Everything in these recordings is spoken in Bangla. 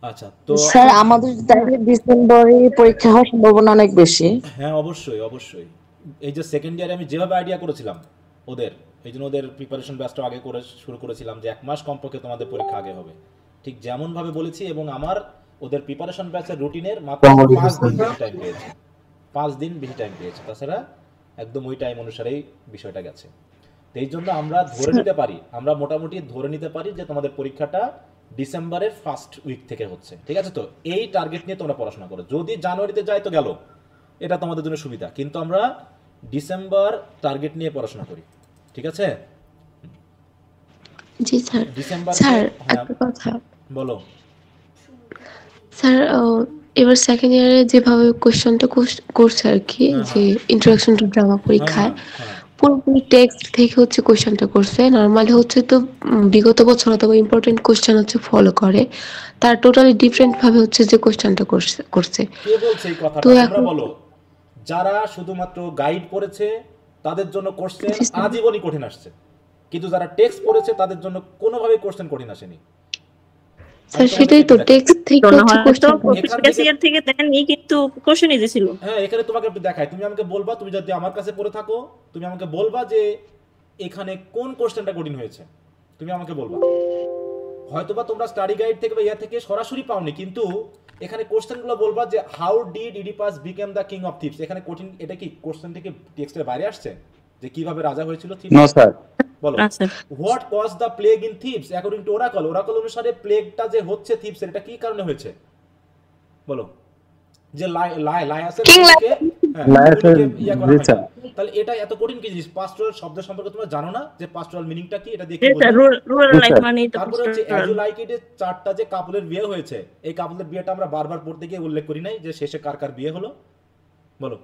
আচ্ছা, তো স্যার আমাদের তাহলে ডিসেম্বরে পরীক্ষা হওয়ার সম্ভাবনা অনেক বেশি। হ্যাঁ, অবশ্যই, অবশ্যই। এই যে সেকেন্ড ইয়ারে আমি যেভাবে আইডিয়া করেছিলাম ওদের, এই জন্য ওদের প্রিপারেশন ব্যাচটা আগে করে শুরু করেছিলাম যে ১ মাস কমপক্ষে তোমাদের পরীক্ষা আগে হবে। ঠিক যেমনভাবে বলেছি, এবং আমার ওদের প্রিপারেশন ব্যাচের রুটিনের মাত্র ৫ দিন বেশি টাইম পেয়েছে। ৫ দিন বেশি টাইম পেয়েছে। তাছাড়া একদম ওই টাইম অনুসারেই বিষয়টা গেছে। তো এই জন্য আমরা ধরে স্যার নিতে পারি, আমরা মোটামুটি ধরে নিতে পারি যে তোমাদের পরীক্ষাটা ডিসেম্বরের ফার্স্ট উইক থেকে হচ্ছে। ঠিক আছে? তো এই টার্গেট নিয়ে তোমরা পড়াশোনা করো। যদি জানুয়ারিতে যায় তো গেল, এটা তোমাদের জন্য সুবিধা, কিন্তু আমরা ডিসেম্বর টার্গেট নিয়ে পড়াশোনা করি। ঠিক আছে? জি স্যার। ডিসেম্বরকে, স্যার হ্যাঁ, একটা কথা, বলো। স্যার এবার সেকেন্ড ইয়ারে যেভাবে কোশ্চেনটা করছে আর কি, হ্যাঁ, যে হ্যাঁ, ইন্ট্রোডাকশন টু ড্রামা হ্যাঁ, পরীক্ষায় হ্যাঁ, হ্যাঁ। পুরোপুরি টেক্সট থেকে হচ্ছে কোশ্চেনটা করছে। নর্মালি হচ্ছে তো বিগত বছর অথবা ইম্পর্টেন্ট কোশ্চেন হচ্ছে ফলো করে, তার টোটালি ডিফারেন্ট ভাবে হচ্ছে যে কোশ্চেনটা করছে। কে বলছে এই তো কথাটা তোমরা এখন বলো। যারা শুধুমাত্র গাইড পড়েছে তাদের জন্য কোশ্চেন জি স্যার। আজীবনই কঠিন আসছে, কিন্তু যারা টেক্সট পড়েছে তাদের জন্য কোনোভাবেই কোশ্চেন কঠিন আসেনি। আমি স্যার তোমাদের সেটাই একটু তো, দেখাই, টেক্সট থেকে মনে হচ্ছে হয়তো কোশ্চেনটা। এখান প্রিভিয়াস থেকে। ইয়ার থেকে দেননি, কিন্তু কোশ্চেন ইজি ছিল। হ্যাঁ, এখানে তোমাকে একটু দেখাই, তুমি আমাকে বলবা, তুমি যদি আমার কাছে পড়ে থাকো তুমি আমাকে বলবা যে এখানে কোন কোশ্চেনটা কঠিন হয়েছে, তুমি আমাকে বলবা। হয়তোবা তোমরা স্টাডি গাইড থেকে বা ইয়া থেকে সরাসরি পাওনি, কিন্তু এখানে কোশ্চেনগুলো বলবা যে how did Oedipus become the king of Thebes, এখানে কঠিন, এটা কি কোশ্চেন থেকে টেক্সটের বাইরে আসছে যে কিভাবে রাজা হয়েছিল নো থিপসে? স্যার। বলো। আচ্ছা, what cause the plague in Thebes according to oracle, oracle অনুসারে প্লেগটা যে হচ্ছে থিপসের, এটা কি কারণে হয়েছে? বলো। যে লায়াসের কিং খুনিকে, হ্যাঁ, লায়াসের, খুনিকে ইয়া করা জি হয়নি। স্যার। তাহলে এটা এত কঠিন কি জিনিস? পাস্টোরাল শব্দের সম্পর্কে তোমরা জানো না যে পাস্টোরাল মিনিংটা কি? এটা দিয়ে কি যেটা বোঝায়? রুরাল জি লাইফ স্যার। মানেই তো তারপরে হচ্ছে as pastoral। You like it এর চারটা যে কাপলের বিয়ে হয়েছে, এই কাপলের বিয়েটা আমরা বারবার পড়তে গিয়ে উল্লেখ করি নাই যে শেষে কার কার বিয়ে হলো? বলো।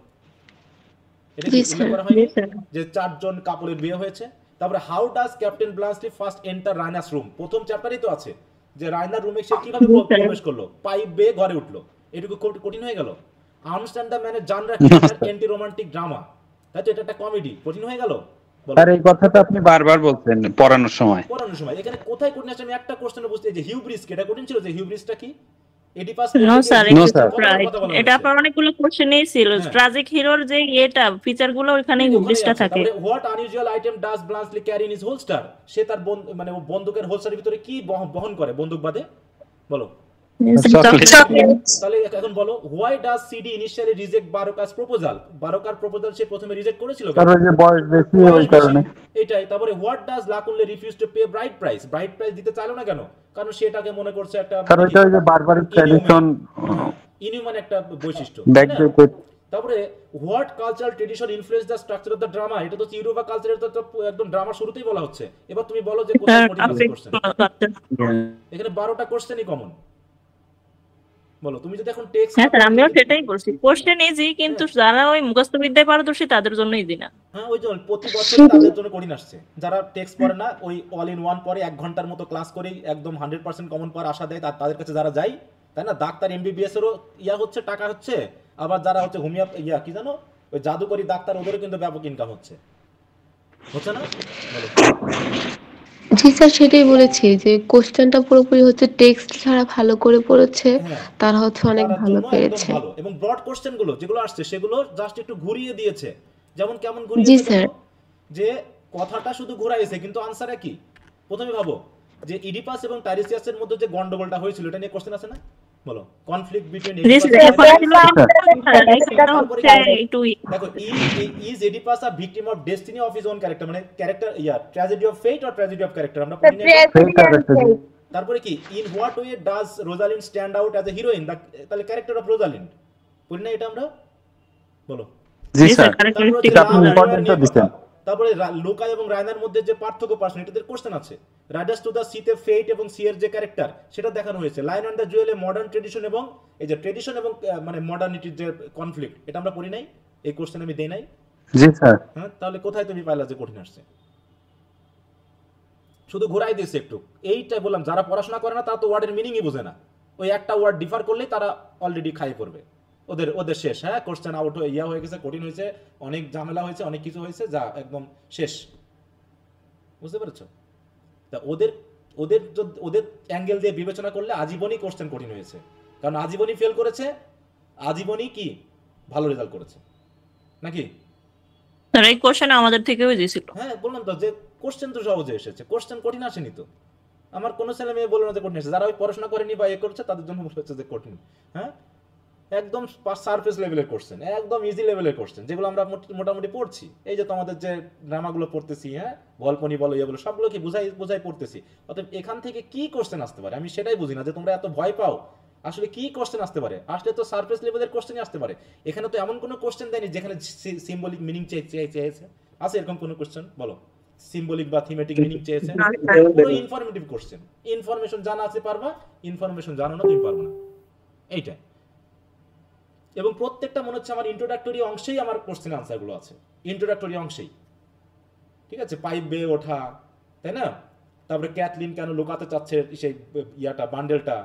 এটা জি কি উল্লেখ স্যার। করা জি হয়নি স্যার। যে চারজন কাপলের বিয়ে হয়েছে? তারপরে how does captain Bluntschli first enter Raina's room, প্রথম চ্যাপ্টারেই তো আছে যে রাইনার রুমে সে কিভাবে জি স্যার। প্রবেশ করলো, পাইপ বেয়ে ঘরে উঠলো। এটুকু কঠিন হয়ে গেল? আনস্ট্যান্ড দ্য ম্যানের জানরা কি, এটা অ্যান্টি রোমান্টিক ড্রামা, তাই তো? এটা একটা কমেডি, কঠিন হয়ে গেল? বলো। স্যার এই কথাটা আপনি বারবার বলছেন পড়ানোর সময়। পড়ানোর সময় এখানে কোথায় কঠিন আসছে? আমি একটা কোশ্চেনে বুঝতে, এই যে হিউব্রিস, এটা কঠিন ছিল যে হিউব্রিসটা কি? এডিপাস নো বলতে গিয়ে স্যার, নো হিউব্রিসের স্যার। কতবার রাইট। কথা বলা এটা হয়েছে। আপনার অনেকগুলো কোশ্চেনই ছিল, হ্যাঁ, ট্রাজিক হিরোর যে এটা ফিচার গুলো ওখানেই ওখানেই হুবলিসটা আছে। থাকে। তারপরে what unusual item does Bluntschli carry in his holster, সে তার মানে ও বন্দুকের হোলস্টারের ভিতরে কি বহন করে বন্দুক বাদে? বলো। চকলেট। চকলেট। তাহলে এখন বলো, why does Sidi initially reject Baroka's proposal, বারোকার প্রপোজাল সে প্রথমে রিজেক্ট করেছিল কেন? স্যার ওই যে বয়স বেশি বয়স ওই বেশি, কারণে। এটাই। তারপরে what does Lakunle refuse to pay bride price, bride price দিতে চাইলো না কেন? কারণ সেটাকে মনে করছে একটা স্যার মানে কি ওইটা ওই যে বারবারিক ইনহিউম্যান, ট্র্যাডিশন হ্যাঁ, ইনহিউম্যান একটা বৈশিষ্ট্য, তাই না? ব্যাকডেটেড। তারপরে what cultural tradition influence the structure of the drama, এটা তো ইউরোপা কালচারের তো একদম ড্রামার শুরুতেই বলা হচ্ছে। এবার তুমি বলো যে কোথায় স্যার কঠিন আছে আপনি কোশ্চেন? এখানে 12টা কোশ্চেনই কমন। বলো, তুমি যদি এখন টেক্সট হ্যাঁ না স্যার, পড়ো আমিও সেটাই বলছি, কোশ্চেন ইজি, কিন্তু হ্যাঁ, যারা ওই মুখস্থ বিদ্যায় পারদর্শী তাদের জন্য ইজি না। হ্যাঁ, ওই জন্য প্রতি বছরই তাদের জন্য কঠিন আসছে। যারা টেক্সট পড়ে না, ওই অল ইন ওয়ান পরে 1 ঘন্টার মতো ক্লাস করেই একদম 100% কমন পাওয়ার আশা দেয়, তাদের কাছে যারা যায়, তাই না? ডাক্তার এমবিবিএস এরও ইয়া হচ্ছে, টাকা হচ্ছে। আবার যারা হচ্ছে হোমিও ইয়া কি জানো, ওই জাদুকরি ডাক্তার, ওদেরও কিন্তু ব্যাপক ইনকাম হচ্ছে, হচ্ছে না? বলো। জি স্যার, সেটাই বলেছি যে কোশ্চেনটা পুরোপুরি হচ্ছে টেক্সট ছাড়া ভালো করে পড়েছে, হ্যাঁ, তারা হচ্ছে অনেক তার ভালো জন্য একদম পেরেছে। ভালো। এবং ব্রড কোশ্চেন গুলো যেগুলো আসছে সেগুলো জাস্ট একটু ঘুরিয়ে দিয়েছে। যেমন কেমন জি ঘুরিয়েছে স্যার। দেখো, যে কথাটা শুধু ঘুরাইছে কিন্তু আনসার একই। প্রথমে ভাবো যে ইডিপাস এবং টাইরিসিয়াসের মধ্যে যে গন্ডগোলটা হয়েছিল, এটা নিয়ে কোশ্চেন আছে না? বলো। কনফ্লিক্ট বিটুইন জি এডিপাস স্যার, এন্ড এরপরে ছিল টাইরিসিয়াস। সেটা তারপরে হচ্ছে কি? একটু দেখো, is Oedipus a victim of destiny of his own character, মানে ক্যারেক্টার ইয়া tragedy of fate or tragedy of character, আমরা পড়ি না এটা? সেইটা একটা জিনিস। তারপরে কি? In what way does Rosalind stand out as a heroine, তাহলে ক্যারেক্টার অফ রোজালিন্ড পড়ি না এটা আমরা? বলো। জি জি স্যার। স্যার, তারপরে ক্যারেক্টারিস্টিক হচ্ছে এটা আপনি লাভ জয় ইম্পর্টেন্টটা নিয়ে কথা। দিচ্ছেন। তারপরে লুকা এবং রায়নার মধ্যে যে পার্থক্য পার্সন, এটাদের কোশ্চেন আছে। রাইডার্স টু দ্য সিতে ফেট এবং সি এর যে ক্যারেক্টার, সেটা দেখানো হয়েছে। লায়ন অ্যান্ড দ্য জুয়েলে মডার্ন ট্রেডিশন এবং এই যে ট্রেডিশন এবং মানে মডার্নিটির যে কনফ্লিক্ট, এটা আমরা পড়ি নাই, এই কোশ্চেন আমি দেই নাই। জি স্যার। হ্যাঁ, তাহলে কোথায় তুমি পাইলা যে কঠিন আসছে? শুধু ঘুরাই দিয়েছে একটু। এইটাই বললাম, যারা পড়াশোনা করে না তারা তো ওয়ার্ডের মিনিংই বোঝে না। ওই একটা ওয়ার্ড ডিফার করলেই তারা অলরেডি খাইয়ে পড়বে, ওদের ওদের শেষ। হ্যাঁ, কোশ্চেন আউট হয়ে ইয়া হয়ে গেছে, কঠিন হয়েছে, অনেক ঝামেলা হয়েছে, অনেক কিছু হয়েছে, যা একদম শেষ। বুঝতে পেরেছ? তা ওদের ওদের অ্যাঙ্গেল দিয়ে বিবেচনা করলে আজীবনই কোশ্চেন কঠিন হয়েছে, কারণ আজীবনই ফেল করেছে, আজীবনই কি ভালো রেজাল্ট করেছে নাকি? আর এই কোশ্চেন আমাদের থেকেও দিয়েছিল। হ্যাঁ বললাম তো যে কোশ্চেন তো সহজে এসেছে, কোশ্চেন কঠিন আসেনি তো। আমার কোনো ছেলে মেয়ে বলে না যে কঠিন এসেছে, যারা ওই পড়াশোনা করেনি বা এ করছে তাদের জন্য বলে হচ্ছে যে কঠিন। হ্যাঁ একদম সারফেস লেভেলের কোশ্চেন, একদম ইজি লেভেলের কোশ্চেন, যেগুলো আমরা মোটামুটি পড়ছি। এই যে তোমাদের যে ড্রামাগুলো পড়তেছি, হ্যাঁ গল্পনি বলো ইয়ে বলো, সবগুলো কি বুঝাই পড়তেছি। অতএব এখান থেকে কি কোশ্চেন আসতে পারে আমি সেটাই বুঝি না, যে তোমরা এত ভয় পাও। আসলে কি কোশ্চেন আসতে পারে? আসলে তো সারফেস লেভেলের কোশ্চেনই আসতে পারে। এখানে তো এমন কোনো কোশ্চেন দেয়নি যেখানে সিম্বলিক মিনিং চেয়েছে। আছে এরকম কোনো কোশ্চেন বলো? সিম্বলিক বা থিমেটিক মিনিং চেয়েছে? পুরো ইনফরমেটিভ কোশ্চেন। ইনফরমেশন জানা আছে পারবা, ইনফরমেশন জানো না তুমি পারবে না, এইটাই। এবং প্রত্যেকটা মনে হচ্ছে আমার ইন্ট্রোডাক্টরি অংশেই আমার কোশ্চেন আনসারগুলো আছে, ইন্ট্রোডাক্টরি অংশেই। ঠিক আছে, পাইপ বেয়ে ওঠা, তাই না? তারপরে ক্যাথলিন কেন লুকাতে চাচ্ছে সেই ইয়াটা বান্ডেলটা,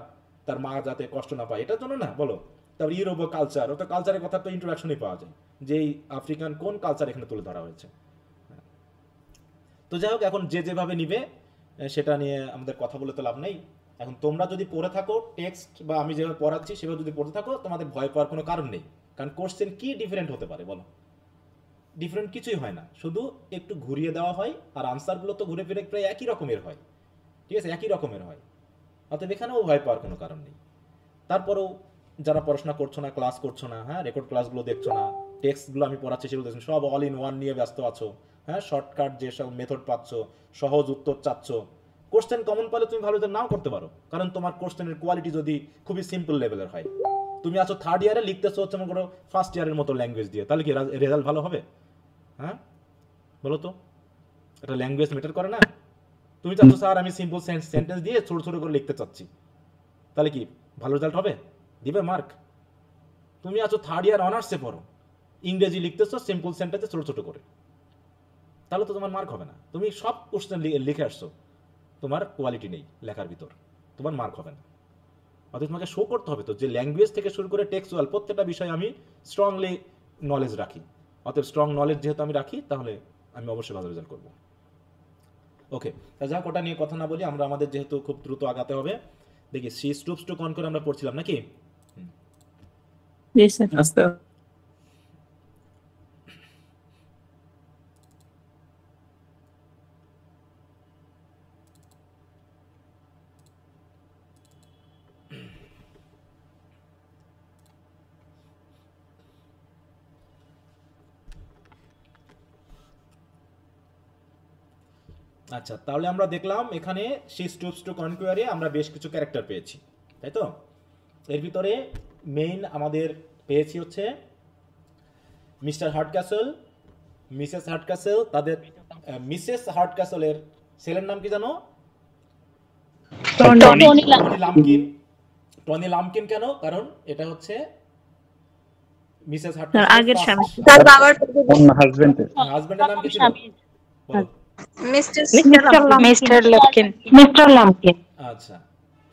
তার মা যাতে কষ্ট না পায়, এটার জন্য না বলো। তারপর ইউরোপ কালচার, ওটা কালচারের কথা তো ইন্ট্রোডাকশনই পাওয়া যায়, যে এই আফ্রিকান কোন কালচার এখানে তুলে ধরা হয়েছে। তো যাই হোক, এখন যে যেভাবে নিবে সেটা নিয়ে আমাদের কথা বলে তো লাভ নেই। এখন তোমরা যদি পড়ে থাকো টেক্সট বা আমি যেভাবে পড়াচ্ছি সেভাবে যদি পড়তে থাকো, তোমাদের ভয় পাওয়ার কোনো কারণ নেই। কারণ কোশ্চেন কি ডিফারেন্ট হতে পারে বলো? ডিফারেন্ট কিছুই হয় না, শুধু একটু ঘুরিয়ে দেওয়া হয়, আর আনসারগুলো তো ঘুরে ফিরে প্রায় একই রকমের হয়। ঠিক আছে, একই রকমের হয়। অতএব এখানেও ভয় পাওয়ার কোনো কারণ নেই। তারপরেও যারা পড়াশোনা করছো না, ক্লাস করছো না, হ্যাঁ রেকর্ড ক্লাসগুলো দেখছো না, টেক্সটগুলো আমি পড়াচ্ছি সেগুলো দেখছো, সব অল ইন ওয়ান নিয়ে ব্যস্ত আছো, হ্যাঁ শর্টকাট যেসব মেথড পাচ্ছ, সহজ উত্তর চাচ্ছ, কোশ্চেন কমন পালে তুমি ভালো নাও করতে পারো, কারণ তোমার কোশ্চেনের কোয়ালিটি যদি খুবই সিম্পল লেভেলের হয়। তুমি আছো থার্ড ইয়ারে, লিখতেছো হচ্ছে মনে করো ফার্স্ট ইয়ারের মতো ল্যাঙ্গুয়েজ দিয়ে, তাহলে কি রেজাল্ট ভালো হবে? হ্যাঁ বলো তো, এটা ল্যাঙ্গুয়েজ ম্যাটার করে না? তুমি চাচ্ছ স্যার আমি সিম্পল সেন্টেন্স দিয়ে ছোট ছোট করে লিখতে চাচ্ছি, তাহলে কি ভালো রেজাল্ট হবে? দিবে মার্ক? তুমি আছো থার্ড ইয়ার অনার্সে পড়ো, ইংরেজি লিখতেছো সিম্পল সেন্টেন্সে ছোট ছোট করে, তাহলে তো তোমার মার্ক হবে না। তুমি সব কোশ্চেন লিখে আসছো, তোমার কোয়ালিটি নেই লেখার ভিতর, তোমার মার্ক হবে না। অর্থাৎ তোমাকে শো করতে হবে তো যে ল্যাঙ্গুয়েজ থেকে শুরু করে টেক্সচুয়াল প্রত্যেকটা বিষয়ে আমি স্ট্রংলি নলেজ রাখি। অতএব স্ট্রং নলেজ যেহেতু আমি রাখি, তাহলে আমি অবশ্যই ভালো রেজাল্ট করবো। ওকে, যাক ওটা নিয়ে কথা না বলি, আমরা আমাদের যেহেতু খুব দ্রুত আগাতে হবে। দেখি সি স্টুপস টু কনকর আমরা পড়ছিলাম নাকি? জি স্যার। আস্তে আচ্ছা, তাহলে আমরা দেখলাম এখানে শি স্টুপস টু কনকুয়ারে আমরা বেশ কিছু ক্যারেক্টার পেয়েছি, তাই তো? এর ভিতরে মেইন আমাদের পেয়েছি হচ্ছে মিস্টার হার্ডক্যাসল, মিসেস হার্ডক্যাসল। তাদের মিসেস হার্ডক্যাসলের ছেলের নাম কি জানো? টনি লাম্পকিন। টনি লাম্পকিন কেন? কারণ এটা হচ্ছে মিসেস আগের স্বামী। তার বাবার হাজবেন্ডের হাজবেন্ডের নাম কি ছিল? বলো। মিস্টার লাম্পকিন। আচ্ছা,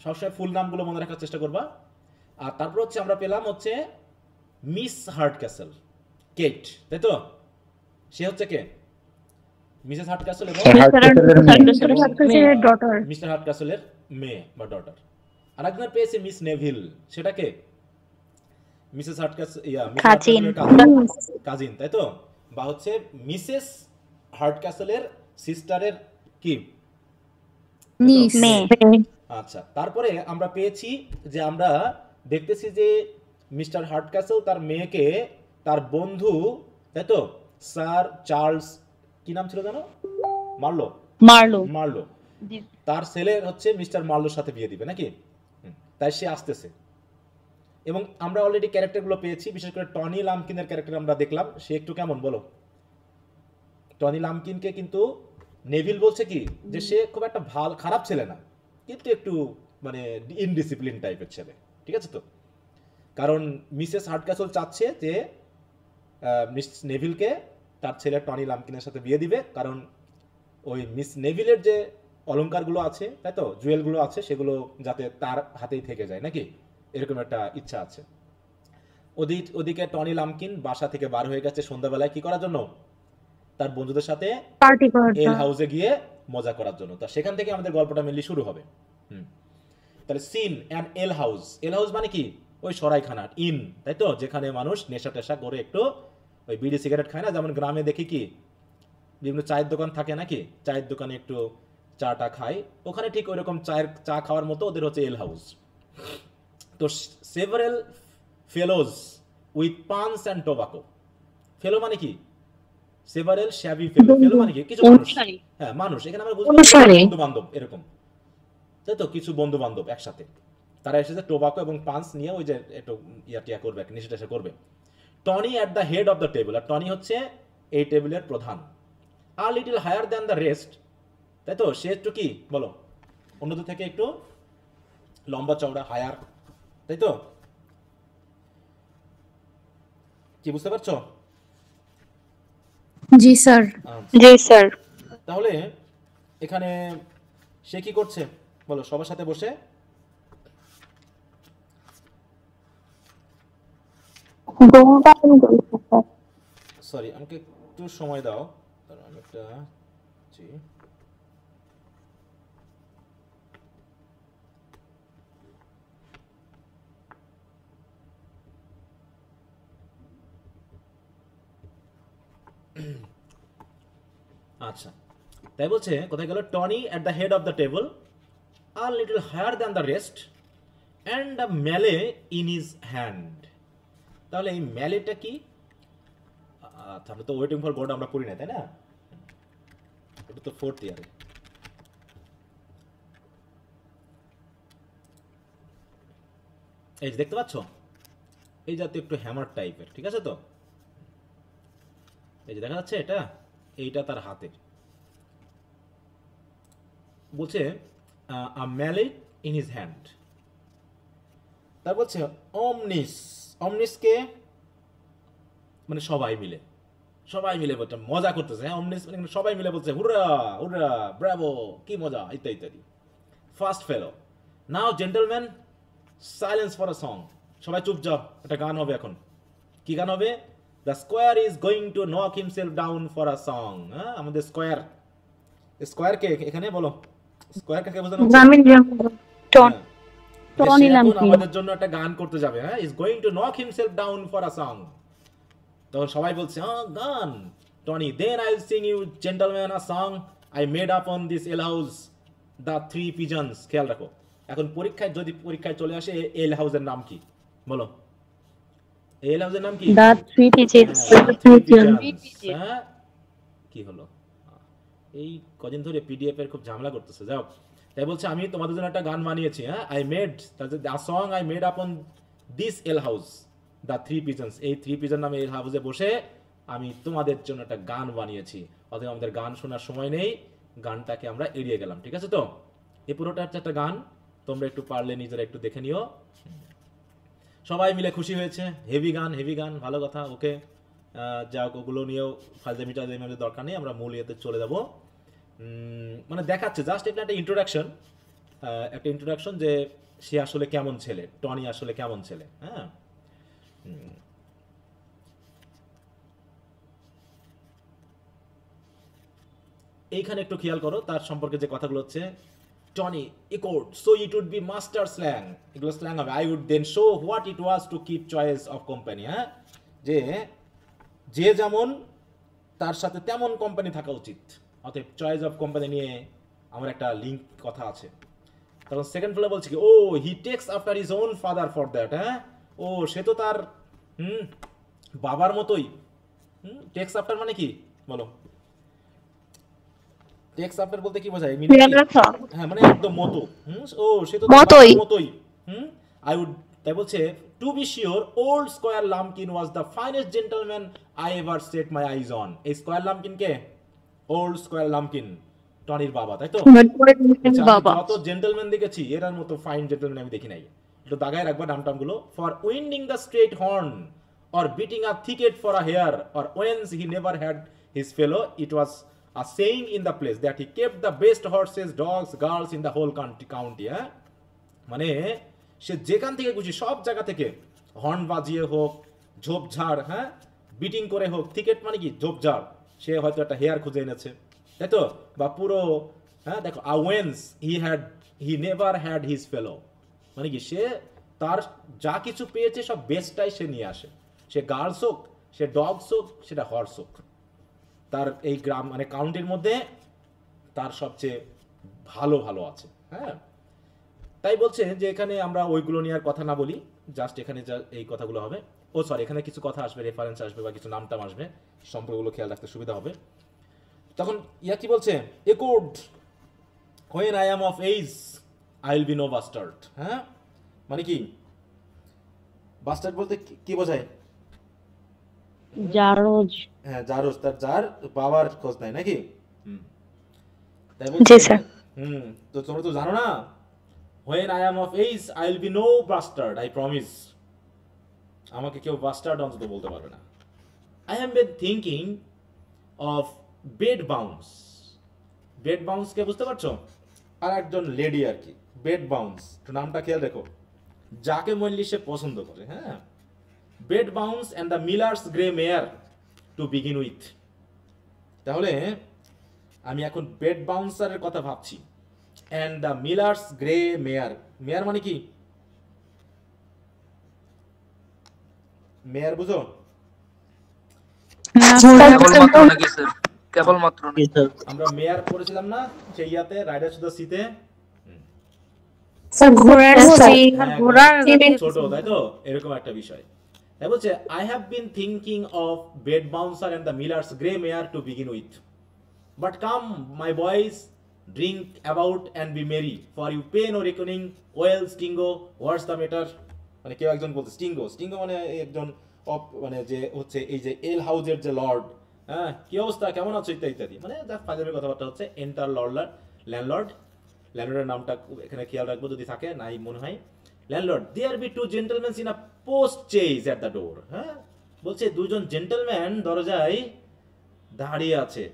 সবসময় ফুল নামগুলো মনে রাখার চেষ্টা করবা। আর তারপর হচ্ছে আমরা পেলাম হচ্ছে মিস হার্ডক্যাসল, কেট, তাই তো? সে হচ্ছে কে? মিসেস হার্ডক্যাসল এবং মিস্টার হার্ডক্যাসলের মেয়ে বা ডটার। আরেকজন পেয়েছে মিস নেভিল, সেটা কে? মিসেস হার্ডক্যাসল কাজিন, তাই তো? বা হচ্ছে মিসেস হার্ডক্যাসলের সিস্টারের কি? আচ্ছা, তারপরে আমরা পেয়েছি যে আমরা দেখতেছি যে মিস্টার হার্ডক্যাসল তার মেয়েকে তার বন্ধু, তাই তো, স্যার চার্লস, কি নাম ছিল জানো? মার্লো, তার ছেলে হচ্ছে মিস্টার মার্লোর সাথে বিয়ে দিবে নাকি? তাই সে আসতেছে। এবং আমরা অলরেডি ক্যারেক্টারগুলো পেয়েছি, বিশেষ করে টনি লাম্পকিনের ক্যারেক্টার আমরা দেখলাম। সে একটু কেমন বলো? টনি লাম্পকিনকে কিন্তু নেভিল বলছে কি যে সে খুব একটা খারাপ ছেলে না, কিন্তু একটু মানে ইনডিসিপ্লিন টাইপের ছেলে, ঠিক আছে তো? কারণ মিসেস হার্ডক্যাসল চাচ্ছে যে মিস নেভিলকে তার ছেলে টনি লাম্পকিনের সাথে বিয়ে দিবে, কারণ ওই মিস নেভিলের যে অলংকারগুলো আছে, তাই তো, জুয়েলগুলো আছে, সেগুলো যাতে তার হাতেই থেকে যায় নাকি, এরকম একটা ইচ্ছা আছে। ওদিকে টনি লাম্পকিন বাসা থেকে বার হয়ে গেছে সন্ধ্যাবেলায় কি করার জন্য? তার বন্ধুদের সাথে এল হাউসে গিয়ে মজা করার জন্য। তা সেখান থেকে আমাদের গল্পটা মেনলি শুরু হবে। তাহলে scene and ale house, ale house মানে কি ওই সরাইখানা, ইন, তাই তো, যেখানে মানুষ নেশা টেশা করে একটু ওই বিড়ি সিগারেট খায় না, যেমন গ্রামে দেখি কি বিভিন্ন চায়ের দোকান থাকে নাকি, চায়ের দোকানে একটু চাটা খায়, ওখানে ঠিক ওইরকম চা খাওয়ার মতো ওদের হচ্ছে এল হাউস। তো several fellows with punch and tobacco, fellow মানে কি সেভারেল শ্যাভি ফেলো, ফেলো মানে কি কিছু মানুষ, অনুসারী। হ্যাঁ মানুষ, এখানে আমরা বুঝবো অনুসারী। বন্ধু বান্ধব এরকম, তাই তো, কিছু বন্ধু বান্ধব একসাথে, তারা এসেছে টোবাকো এবং পান্স নিয়ে ওই যে একটু টিয়া করবে, নেশা টেশা করবে। Tony at the head of the table, আর টনি হচ্ছে এই টেবিলের প্রধান। আর little higher than the rest, তাই তো, সে একটু কি বলো অন্যদের থেকে একটু লম্বা চওড়া, হায়ার, তাই তো, কি বুঝতে পারছো? জি স্যার। জি স্যার। তাহলে এখানে সে কি করছে বলো সবার সাথে বসে? সরি, আমাকে একটু সময় দাও, কারণ আমি একটা জি আচ্ছা, তাই বলছে কোথায় গেল, Tony at the head of the table আর little higher than the rest and the mallet in his hand. তাহলে এই ম্যালেটা কি? তাহলে তো ওয়েটিং ফর গড আমরা পড়ি না, তাই না? এটা তো 4th ইয়ারে। এই যে দেখতে পাচ্ছ, এই জাতীয় একটু হ্যামার টাইপের, ঠিক আছে তো, এই যে দেখা যাচ্ছে এটা, এইটা তার হাতে, বলছে আ ম্যালেট ইন হিজ হ্যান্ড। তার বলছে অমনিস, অমনিসকে মানে সবাই মিলে, সবাই মিলে বলছে মজা করতেছে, হ্যাঁ অমনিস মানে সবাই মিলে বলছে হুররা হুররা ব্রাভো, কি মজা, ইত্যাদি ইত্যাদি। First fellow, now gentleman silence for a song, সবাই চুপ যাও, একটা গান হবে এখন। কি গান হবে? The square is going to knock himself down for a song. হ্যাঁ, আমাদের স্কোয়ার, স্কোয়ার কে এখানে বলো, স্কোয়ার কাকে বোঝানো হচ্ছে? গ্রামীণ টন হ্যাঁ, টনি সে নাম এখন কি? আমাদের জন্য একটা গান করতে যাবে, হ্যাঁ, is going to knock himself down for a song. তখন সবাই বলছে গান, Tony, then I will sing you gentleman a song I made up on this ale house the 3 pigeons. খেয়াল রাখো, এখন পরীক্ষায় যদি পরীক্ষায় চলে আসে এল হাউসের নাম কি বলো, এল হাউসের নাম কি? The three pigeons. হ্যাঁ, কি হলো, এই কদিন ধরে পিডিএফ এর খুব ঝামেলা করতেছে, যাও। তাই বলছে আমি তোমাদের জন্য একটা গান বানিয়েছি, হ্যাঁ, I made the song I made up on this ale house the 3 pigeons, এই 3 পিজন নামে এল হাউসে বসে আমি তোমাদের জন্য একটা গান বানিয়েছি। অতএব আমাদের গান শোনার সময় নেই, গানটাকে আমরা এড়িয়ে গেলাম, ঠিক আছে তো। এই পুরোটা হচ্ছে একটা গান, তোমরা একটু পারলে নিজেরা একটু দেখে নিও। সবাই মিলে খুশি হয়েছে, হেভি গান, হেভি গান, ভালো কথা, ওকে। যাক, ওগুলো নিয়েও ফালজামিটা দরকার নেই, আমরা মূল ইয়েতে চলে যাব। মানে দেখাচ্ছে জাস্ট এটা একটা ইন্ট্রোডাকশন, একটা ইন্ট্রোডাকশন যে সে আসলে কেমন ছেলে, টনি আসলে কেমন ছেলে। হ্যাঁ, এইখানে একটু খেয়াল করো তার সম্পর্কে যে কথাগুলো হচ্ছে, Tony echoed so it would be master slang, এগুলো স্ল্যাং হবে। I would then show what it was to keep choice of company. হ্যাঁ, যে যে যেমন তার সাথে তেমন কোম্পানি থাকা উচিত, অতএব চয়েস অফ কোম্পানি নিয়ে আমার একটা লিঙ্ক কথা আছে। তখন সেকেন্ড ফ্লোরে বলছে কি, oh he takes after his own father for that. হ্যাঁ, ও সে তো তার বাবার মতোই। টেক্স আফটার মানে কি বলো, টেক্স আফটার বলতে কি বোঝায়? হ্যাঁ, মানে একদম মতো। ও সে তো মতোই। মতোই। আই উড, তাই বলছে to be sure old squire Lumpkin was the finest gentleman I ever set my eyes on. এই স্কয়ার লাম্পকিন কে? ওল্ড স্কয়ার লাম্পকিন, টনির বাবা, তাই তো। বাবা। যত জেন্টলম্যান দেখেছি এর মতো ফাইন জেন্টলম্যান আমি দেখি নাই। একটু দাগায় রাখবা নামটামগুলো। For winding the straight horn or beating a thicket for a hare or whence he never had his fellow, it was a saying in the place that he kept the best horses, dogs, girls in the whole county. হ্যাঁ, মানে সে যেখান থেকে খুশি সব জায়গা থেকে হর্ন বাজিয়ে হোক, ঝোপঝাড়, হ্যাঁ, বিটিং করে হোক, থিকেট মানে কি ঝোপঝাড়, সে হয়তো একটা হেয়ার খুঁজে এনেছে, তাই তো, বা পুরো হ্যাঁ দেখো a wench he never had his fellow, মানে কি সে তার যা কিছু পেয়েছে সব বেস্টটাই সে নিয়ে আসে, সে গার্লস হোক, সে ডগস হোক, সেটা হর্স হোক, তার এই গ্রাম মানে কাউন্টির মধ্যে তার সবচেয়ে ভালো ভালো আছে। হ্যাঁ, তাই বলছে যে এখানে আমরা ওইগুলো নিয়ে আর কথা না বলি, জাস্ট এখানে যা এই কথাগুলো হবে, ও সরি এখানে কিছু কথা আসবে, রেফারেন্স আসবে বা কিছু নামটাম আসবে, সম্পর্কগুলো খেয়াল রাখতে সুবিধা হবে। তখন ইয়া কি বলছে, accord when I am of age I will be no bastard। হ্যাঁ, মানে কি বাস্টার্ড বলতে কি বোঝায়? জারজ। হ্যাঁ, জারজ, তার যার বাবার খোঁজ নাই নাকি? তাই জি বলছে স্যার। তো তোমরা তো জানো না, when I am of age I will be no bastard I promise, আমাকে কেউ বাস্টার্ড অন্তত বলতে পারবে না। I have been thinking of bed bounce। Bet Bounce কে বুঝতে পারছো? আর একজন লেডি আর কি, বেড বাউন্স, একটু নামটা খেয়াল রেখো, যাকে মনলি সে পছন্দ করে। হ্যাঁ, bed bounce and the miller's grey mare to begin with. তাহলে আমি এখন বেড বাউন্সারের কথা ভাবছি, and the miller's grey mare, mare মানে কি? মেয়ার বুঝো? কেবলমাত্র নাকি স্যার? কেবলমাত্র নাকি? আমরা মেয়ার পড়েছিলাম না সেই ইয়াতে, রাইডার টু দ্য সিতে, স্যার ঘোড়ার ছোট, তাই তো, এরকম একটা বিষয়। তাই বলছে I have been thinking of Bet Bouncer and the miller's grey mare to begin with, but come my boys drink about and be merry, for you pay no reckoning, well Stingo what's the matter. মানে কেউ একজন বলছে স্টিঙ্গো, স্টিঙ্গো মানে একজন মানে যে হচ্ছে এই যে এল হাউজের যে লর্ড, হ্যাঁ কি অবস্থা, কেমন আছো ইত্যাদি ইত্যাদি, মানে যার ফাইনালি কথাবার্তা হচ্ছে এন্টার ল্যান্ডলর্ড, ল্যান্ডলর্ডের নামটা এখানে খেয়াল রাখবো যদি থাকে, নাই মনে হয়। Landlord, there be two gentleman in a post chaise at the door. হ্যাঁ, বলছে দুজন জেন্টলম্যান দরজায় দাঁড়িয়ে আছে।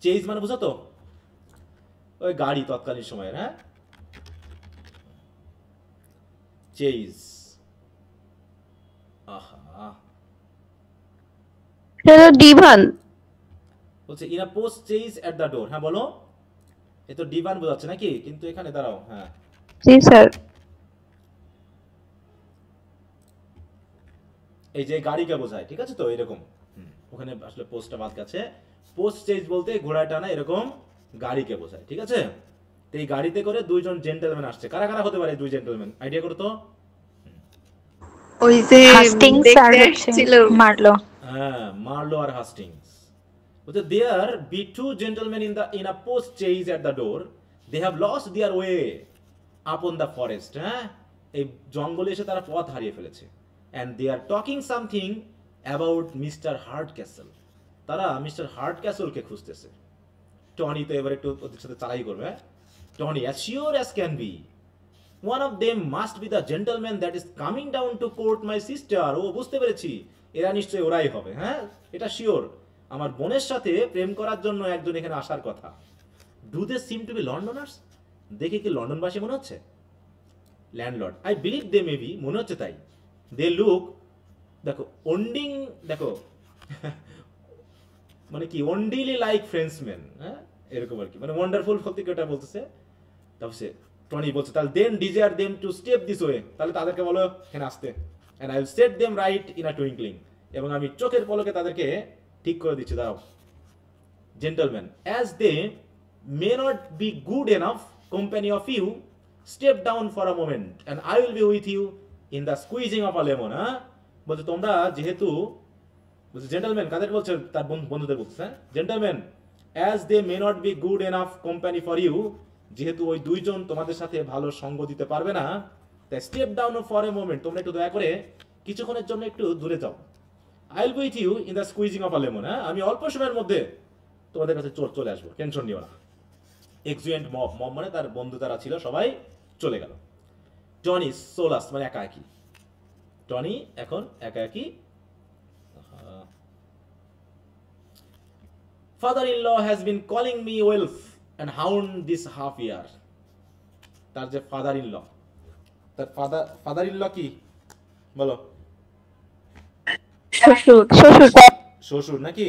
চেজ মানে বুঝো তো, ওই গাড়ি তৎকালীন সময়ের। হ্যাঁ, চেজ, আহা, ডিভান। বলছে in a post chaise at the door. হ্যাঁ বলো, এ তো ডিভান বোঝাচ্ছে নাকি, কিন্তু এখানে দাঁড়াও। হ্যাঁ, জি স্যার। এই যে গাড়িকে বোঝায়, ঠিক আছে তো, এরকম ওখানে আসলে পোস্টটা বাদ গেছে, পোস্ট চেজ বলতে ঘোড়ায় টানা এরকম গাড়িকে বোঝায়, ঠিক আছে। তো এই গাড়িতে করে দুইজন জেন্টলম্যান আসছে, কারা কারা হতে পারে দুই জেন্টলম্যান, আইডিয়া করো তো? ওই যে হাস্টিংস আর দেখতে ছিল মারলো। হ্যাঁ, মার্লো আর হাস্টিংস। বলতে there be two gentleman in a post chaise at the door, they have lost their way upon the forest. হ্যাঁ, এই জঙ্গলে এসে তারা পথ হারিয়ে ফেলেছে। And they are talking something about mister Hardcastle, তারা মিস্টার হার্ড ক্যাসেলকে খুঁজতেছে। টনি তো এবার একটু ওদের সাথে চালাই করবে। হ্যাঁ, Tony as sure as can be, one of them must be the gentleman that is coming down to court my sister. ও বুঝতে পেরেছি, এরা নিশ্চয়ই ওরাই হবে। হ্যাঁ, এটা শিওর, আমার বোনের সাথে প্রেম করার জন্য একজন এখানে আসার কথা। Do they seem to be Londoners, দেখে কি লন্ডনবাসী মনে হচ্ছে? Landlord, I believe they may be, মনে হচ্ছে তাই। দে লুক, দেখো অন্ডিং, দেখো মানে কি অন্ডিলি লাইক ফ্রেন্ডসম্যান। হ্যাঁ, এরকম আর কি, মানে ওয়ান্ডারফুল বলতে কি ওটা বলতেছে। তারপর টনি বলছে তাহলে then desire them to step this way, তাহলে তাদেরকে বলো এখানে আসতে, and I will set them right in a twinkling, এবং আমি চোখের পলকে তাদেরকে ঠিক করে দিচ্ছি, দাঁড়াও। Gentleman, as they may not be good enough company for you, step down for a moment and I will be with you in the squeezing of a lemon. হ্যাঁ, বলছে তোমরা যেহেতু, বলছে জেন্টলম্যান কাদের বলছে? তার বন্ধুদের বলছে। হ্যাঁ, gentleman, as they may not be good enough company for you, যেহেতু ওই দুইজন তোমাদের সাথে ভালো সঙ্গ দিতে পারবে না, তাই step down for a moment, তোমরা একটু দয়া করে কিছুক্ষণের জন্য একটু দূরে যাও। I will be with you in the squeezing of a lemon. হ্যাঁ, আমি অল্প সময়ের মধ্যে তোমাদের কাছে চলে আসবো, টেনশন নিও না। এক্সুয়েন্ট মব, মব মানে তার বন্ধু যারা ছিল সবাই চলে গেল। টনি সোলাস মানে একা একই, টনি এখন একা একই। Father-in-law has been calling me wolf and hound this half year. তার যে ফাদার-ইন-ল, তার ফাদার-ইন-ল কি বলো? শ্বশুর। শ্বশুর। শ্বশুর নাকি?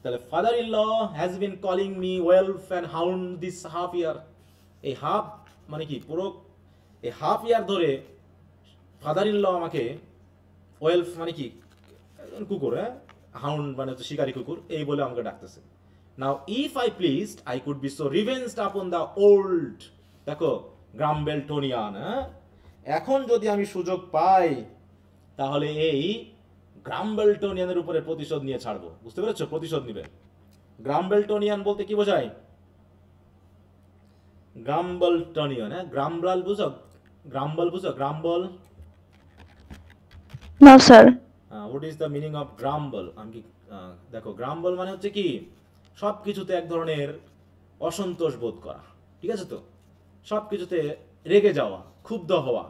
তাহলে father in law has been calling me whelp and hound this half year. এই হাফ মানে কি, পুরো এই হাফ ইয়ার ধরে ফাদার ইন ল আমাকে, ওয়েলফ মানে কি কুকুর, হ্যাঁ, হাউন্ড মানে হচ্ছে শিকারী কুকুর, এই বলে আমাকে ডাকতেছে। Now if I pleased I could be so revenged upon the old, দেখো গ্রাম্বেলটোনিয়ান, হ্যাঁ, এখন যদি আমি সুযোগ পাই তাহলে এই গ্রাম্বেলটোনিয়ানের উপরে প্রতিশোধ নিয়ে ছাড়বো। বুঝতে পেরেছো? প্রতিশোধ নিবে। গ্রাম্বেলটোনিয়ান বলতে কি বোঝায়? গ্রাম্বলটোনিয়ান, হ্যাঁ, গ্রাম্বল বুঝো? গ্রাম্বল বুঝো? গ্রাম্বল, No, sir. What is the meaning of গ্রাম্বল? আমি কি দেখো, গ্রাম্বল মানে হচ্ছে কি, সব কিছুতে এক ধরনের অসন্তোষ বোধ করা, ঠিক আছে তো, সব কিছুতে রেগে যাওয়া, ক্ষুব্ধ হওয়া,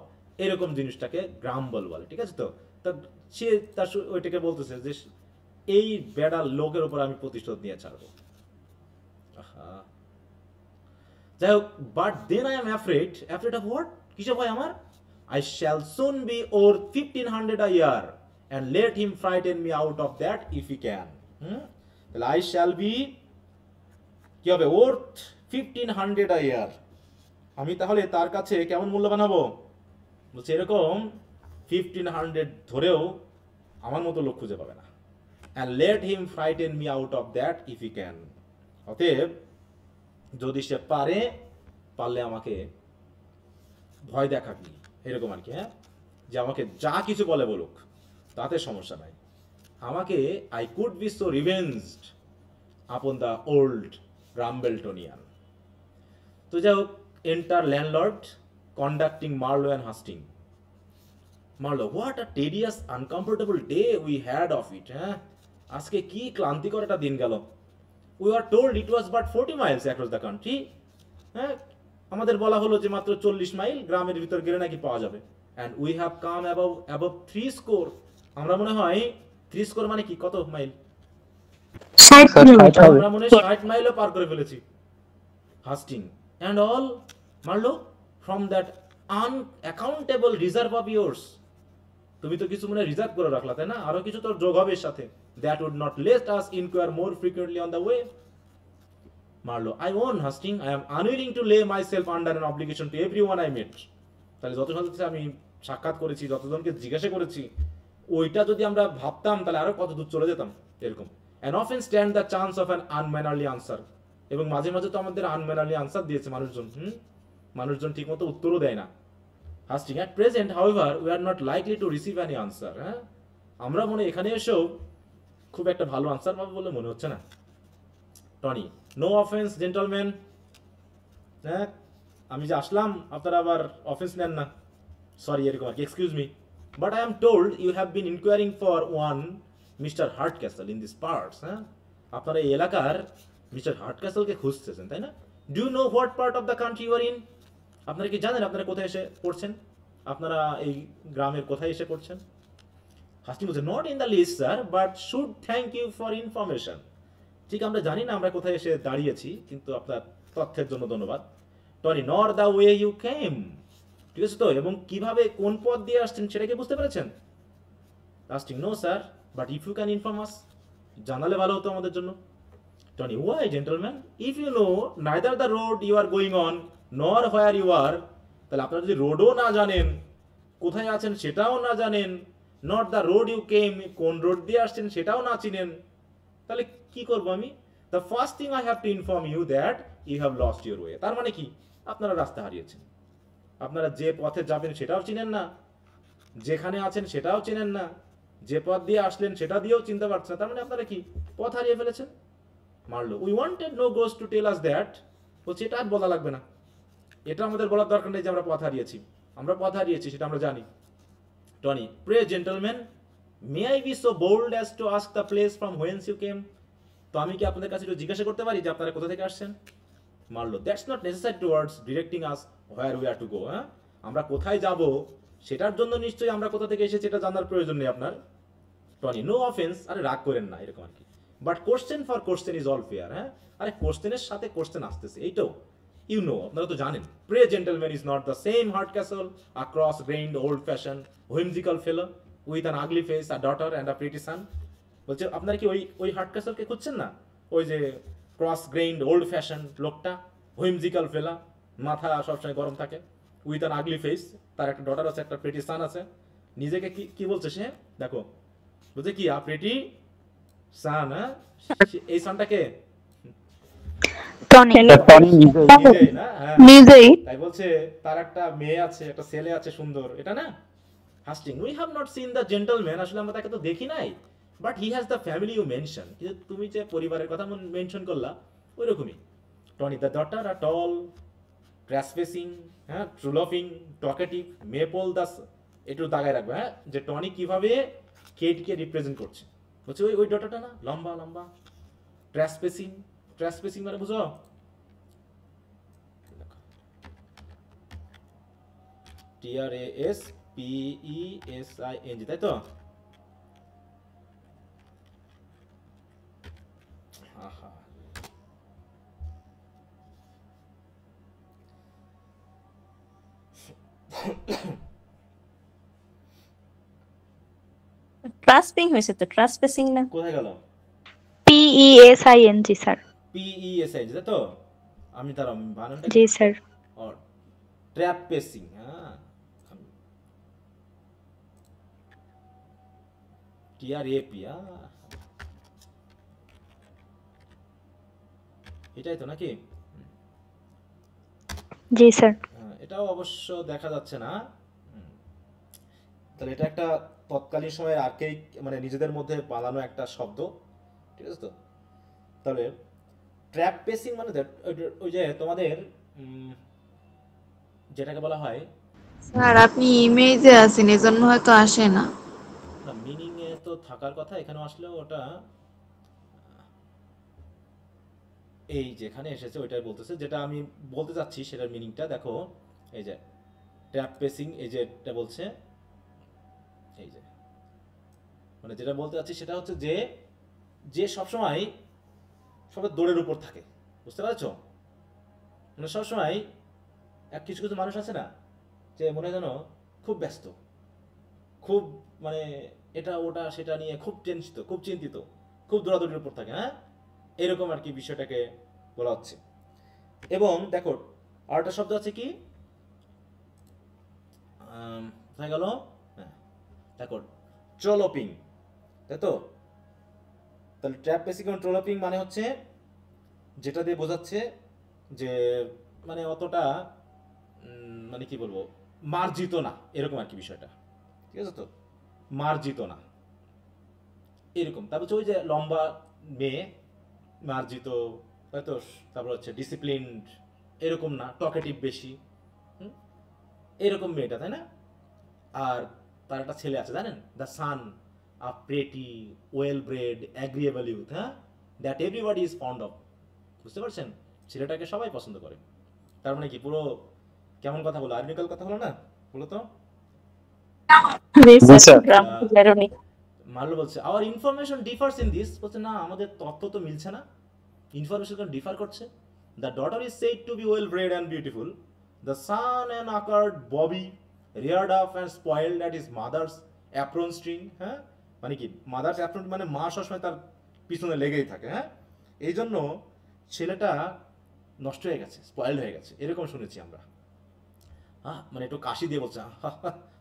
এরকম জিনিসটাকে গ্রাম্বল বলে, ঠিক আছে তো। তা সে তার ওইটাকে বলতেছে যে এই বেড়া লোকের উপর আমি প্রতিশোধ নিয়ে ছাড়বো। যাই হোক, but then I am afraid, afraid of what? কিসে ভয় আমার? I shall soon be over 1500 a year and let him frighten me out of that if he can. তাহলে I shall be কি হবে? worth 1500 a year। আমি তাহলে তার কাছে কেমন মূল্যবান হব? বলছে এরকম 1500 ধরেও আমার মতো লোক খুঁজে পাবে না। and let him frighten me out of that if he can। অতএব যদি সে পারলে আমাকে ভয় দেখাবি, এরকম আর কি, হ্যাঁ, যে আমাকে যা কিছু বলে বলুক, তাতে সমস্যা নাই, আমাকে I could be so revenged upon the old grumbletonian. তো যাই হোক, enter landlord conducting Marlow and Hastings. Marlow, what a tedious uncomfortable day we had of it. হ্যাঁ, আজকে কি ক্লান্তিকর একটা দিন গেল। We are told it was but 40 miles across the country. হ্যাঁ, আমাদের বলা হলো যে মাত্র 40 মাইল গ্রামের ভিতর গেলে নাকি পাওয়া যাবে। And we have come above 3 score. আমরা মনে হয় 3 স্কোর মানে কি, কত মাইল? 60 কিলোমিটার। আমরা মনে হয় 60 মাইলও পার করে ফেলেছি। Hastings and all, Marlow, from that unaccountable reserve of yours. তুমি তো কিছু মনে রিজার্ভ করে রাখলা, তাই না? আরো কিছু তোর যোগ হবে এর সাথে। That would not let us inquire more frequently on the way. Marlow, I own Hastings, I am unwilling to lay myself under an obligation to everyone I met। তাহলে যতজনকে আমি সাক্ষাৎ করেছি, যতজনকে জিজ্ঞাসা করেছি, ওইটা যদি আমরা ভাবতাম তাহলে আরো কত দূর চলে যেতাম এরকম। and often stand the chance of an unmannerly answer। এবং মাঝে মাঝে তো আমাদের আনম্যানারলি আনসার দিয়েছে মানুষজন, মানুষজন ঠিকমতো উত্তরও দেয় না। হাস্টিং, at present however we are not likely to receive any answer। হ্যাঁ, আমরা মনে এখানে এসেও খুব একটা ভালো আনসার পাবো বলে মনে হচ্ছে না। Tony, no offence gentleman. হ্যাঁ, আমি যে আসলাম আপনারা আবার অফেন্স নেন না, সরি এরকম আর কি, excuse me, but I am told you have been inquiring for one mister Hardcastle in this parts. হ্যাঁ, আপনারা এই এলাকার মিস্টার হার্টক্যাসলকে খুঁজতেছেন, তাই না? Do you know what part of the country you are in? আপনারা কি জানেন আপনারা কোথায় এসে পড়ছেন? আপনারা এই গ্রামের কোথায় এসে পড়ছেন? হাস্টিং বলছে, not in the list sir, but should thank you for information. ঠিক, আমরা জানি না আমরা কোথায় এসে দাঁড়িয়েছি, কিন্তু আপনার তথ্যের জন্য ধন্যবাদ। টনি, নর দ্য ওয়ে ইউ কেম, ঠিক আছে তো, এবং কিভাবে কোন পথ দিয়ে আসছেন সেটা কি বুঝতে পেরেছেন? লাস্টিং, no sir, but if you can inform us, জানালে ভালো হতো আমাদের জন্য। Tony, why gentleman, if you know neither the road you are going on nor where you আর, তাহলে আপনারা যদি রোডও না জানেন, কোথায় আছেন সেটাও না জানেন, not the road you came, কোন রোড দিয়ে আসছেন সেটাও না চিনেন, তাহলে কি করবো আমি? The first thing I have to inform you that you have lost your way. তার মানে কি? আপনারা রাস্তা হারিয়েছেন। আপনারা যে পথে যাবেন সেটাও চিনেন না, যেখানে আছেন সেটাও চিনেন না, যে পথ দিয়ে আসলেন সেটা দিয়েও চিনতে পারছেন না। তার মানে আপনারা কি পথ হারিয়ে ফেলেছেন। মারলো, উই ওয়ান্টেড নো গোস টু টেল আস দ্যাট। বলছে এটা আর বলা লাগবে না, এটা আমাদের বলার দরকার নেই যে আমরা পথ হারিয়েছি। আমরা পথ হারিয়েছি সেটা আমরা জানি। Tony, pray gentleman, may I be so bold as to ask the place from whence you came. তো আমি কি আপনাদের কাছে একটু জিজ্ঞাসা করতে পারি যে আপনারা কোথা থেকে আসছেন? মারলো, that's not necessary towards directing us where we are to গো। হ্যাঁ, আমরা কোথায় যাব সেটার জন্য নিশ্চয়ই আমরা কোথা থেকে এসেছি এটা জানার প্রয়োজন নেই আপনার। টনি, নো অফেন্স, আরে রাগ করেন না এরকম আর কি, but question for question is all fair. হ্যাঁ, আরে কোশ্চেনের সাথে কোশ্চেন আসতেছে, এইটাও ইউ নো, আপনারা তো জানেন। Pray gentleman is not the same Hardcastle, a cross grained old fashion whimsical fellow with an ugly face, a daughter and a pretty son। বলছে আপনারা কি ওই ওই হার্ড ক্যাসেলকে খুঁজছেন না, ওই যে ক্রস গ্রেইনড ওল্ড ফ্যাশন লোকটা, হুইমজিক্যাল ফেলা, মাথা সবসময় গরম থাকে, উইথ অ্যান আগলি ফেস, তার একটা ডটার আছে, একটা প্রেটি সান আছে। নিজেকে কি কি বলছে সে দেখো, বলছে কি প্রেটি সান, হ্যাঁ এই সানটাকে টনি টনি নিজেই নিজেই না, হ্যাঁ নিজেই তাই বলছে তার একটা মেয়ে আছে, একটা ছেলে আছে সুন্দর, এটা না Hastings. We have not seen the gentleman, আসলে আমরা তাকে তো দেখি নাই, but he has the family you mention, কিন্তু তুমি যে পরিবারের কথা মেনশন করলা ওই রকমই। Tony the daughter are tall, trapesing, হ্যাঁ ট্রুলফিং, টকেটিভ, মেপল দাস, একটু দাগায় রাখবে, হ্যাঁ যে টনি কিভাবে কেটকে রিপ্রেজেন্ট করছে। বলছে ওই ওই ডটাটা না লম্বা লম্বা, ট্রাসপেসিং, ট্রাসপেসিং মানে বুঝো, TRASPESING, তাই তো? আহা, ট্রাস্পিং হয়েছে তো, ট্রাসপেসিং না। কোথায় গেল? PESING sir. PESING, তাই তো? আমি তার বানানটা জি স্যার। और ट्रैप पेसिंग, हाँ TRAP, এটাই তো নাকি? জি স্যার। এটাও অবশ্য দেখা যাচ্ছে না। তাহলে এটা একটা তৎকালীন সময়ের আর্কেইক, মানে নিজেদের মধ্যে বানানো একটা শব্দ, ঠিক আছে তো? তাহলে ট্র্যাপ পেসিং মানে ওই যে তোমাদের যেটাকে বলা হয়, স্যার আপনি ইমেজে আছেন এজন্য হয়তো আসে না। না মিনিং এ তো থাকার কথা, এখানে আসলেও ওটা এই যেখানে এসেছে ওইটাই বলতেছে, যেটা আমি বলতে চাচ্ছি সেটার মিনিংটা দেখো। এই যে ট্র্যাপ পেসিং, এই যে এটা বলছে, এই যে মানে যেটা বলতে চাচ্ছি সেটা হচ্ছে যে যে সবসময় সবার দৌড়ের উপর থাকে, বুঝতে পারছো? মানে সবসময় কিছু কিছু মানুষ আছে না, যে মনে হয় যেন খুব ব্যস্ত, খুব মানে এটা ওটা সেটা নিয়ে খুব টেনশিত, খুব চিন্তিত, খুব দৌড়াদৌড়ির উপর থাকে, হ্যাঁ এরকম আর কি বিষয়টাকে বলা হচ্ছে। এবং দেখো আরেকটা শব্দ আছে কি, কোথায় গেল, হ্যাঁ দেখো ট্রোলপিং, তাই তো? তাহলে ট্র্যাপ বেসিক এবং ট্রোলপিং মানে হচ্ছে যেটা দিয়ে বোঝাচ্ছে যে মানে অতটা মানে কি বলবো, মার্জিত না এরকম আর কি বিষয়টা, ঠিক আছে তো? মার্জিত না এরকম। তারপর হচ্ছে ওই যে লম্বা মেয়ে, মার্জিত, তাই তো? তারপর হচ্ছে ডিসিপ্লিনড, এরকম না, টকেটিভ বেশি, এরকম মেয়েটা, তাই না? আর তার একটা ছেলে আছে জানেন, the son a pretty well bred agreeable youth, হ্যাঁ that everybody is fond of. বুঝতে পারছেন? ছেলেটাকে সবাই পছন্দ করে। তার মানে কি পুরো কেমন কথা বলো, আর্নিক্যাল কথা বলো না, বলো তো? মারলো বলছে our information differs in this, বলছে না আমাদের তথ্য তো মিলছে না, ইনফরমেশন ডিফার করছে। The daughter is said to be well bred and beautiful, the son and awkward booby reared up and spoiled at his mother's apron string, হ্যাঁ মানে কি মাদার্স অ্যাপ্রন মানে মা সবসময় তার পিছনে লেগেই থাকে, হ্যাঁ এই জন্য ছেলেটা নষ্ট হয়ে গেছে, স্পয়েলড হয়ে গেছে, এরকম শুনেছি আমরা। মানে একটু কাশি দিয়ে বলছে,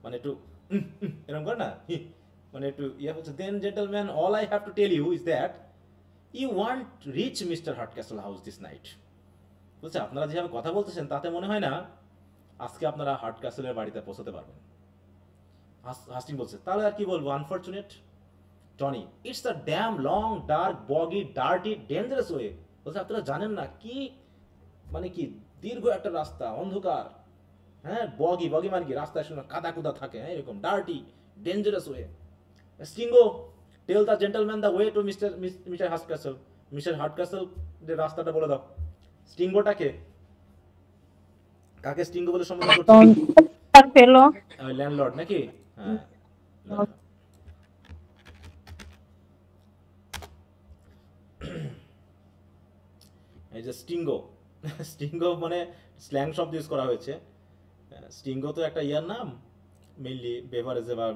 মানে একটু এরকম করে না, মানে একটু ইয়ে বলছে, then gentleman all I have to tell you is that you won't reach mister Hardcastle house this night. বলছে আপনারা যেভাবে কথা বলতেছেন তাতে মনে হয় না আজকে আপনারা হার্টক্যাসলের বাড়িতে পৌঁছতে পারবেন। হাস্টিং বলছে তাহলে আর কি বলবো, unfortunate. Tony it's a dam long dark bogie dirty dangerous way. বলছে আপনারা জানেন না কি মানে কি দীর্ঘ একটা রাস্তা, অন্ধকার, হ্যাঁ বগি বগি মানে কি রাস্তায় শুনে কাদা কুদা থাকে, হ্যাঁ এরকম dirty dangerous way. Stingo tell the gentleman the way to mister Hardcastle, mister Hardcastle যে রাস্তাটা বলে দাও। স্টিঙ্গোটাকে কাকে স্টিঙ্গো বলে সম্বোধন করছে? ল্যান্ডলর্ড নাকি? হ্যাঁ এই যে স্টিঙ্গো, স্টিঙ্গো মানে স্ল্যাং শব্দ ইউজ করা হয়েছে। স্টিঙ্গো তো একটা ইয়ার নাম, মেইনলি বেভারেজে বা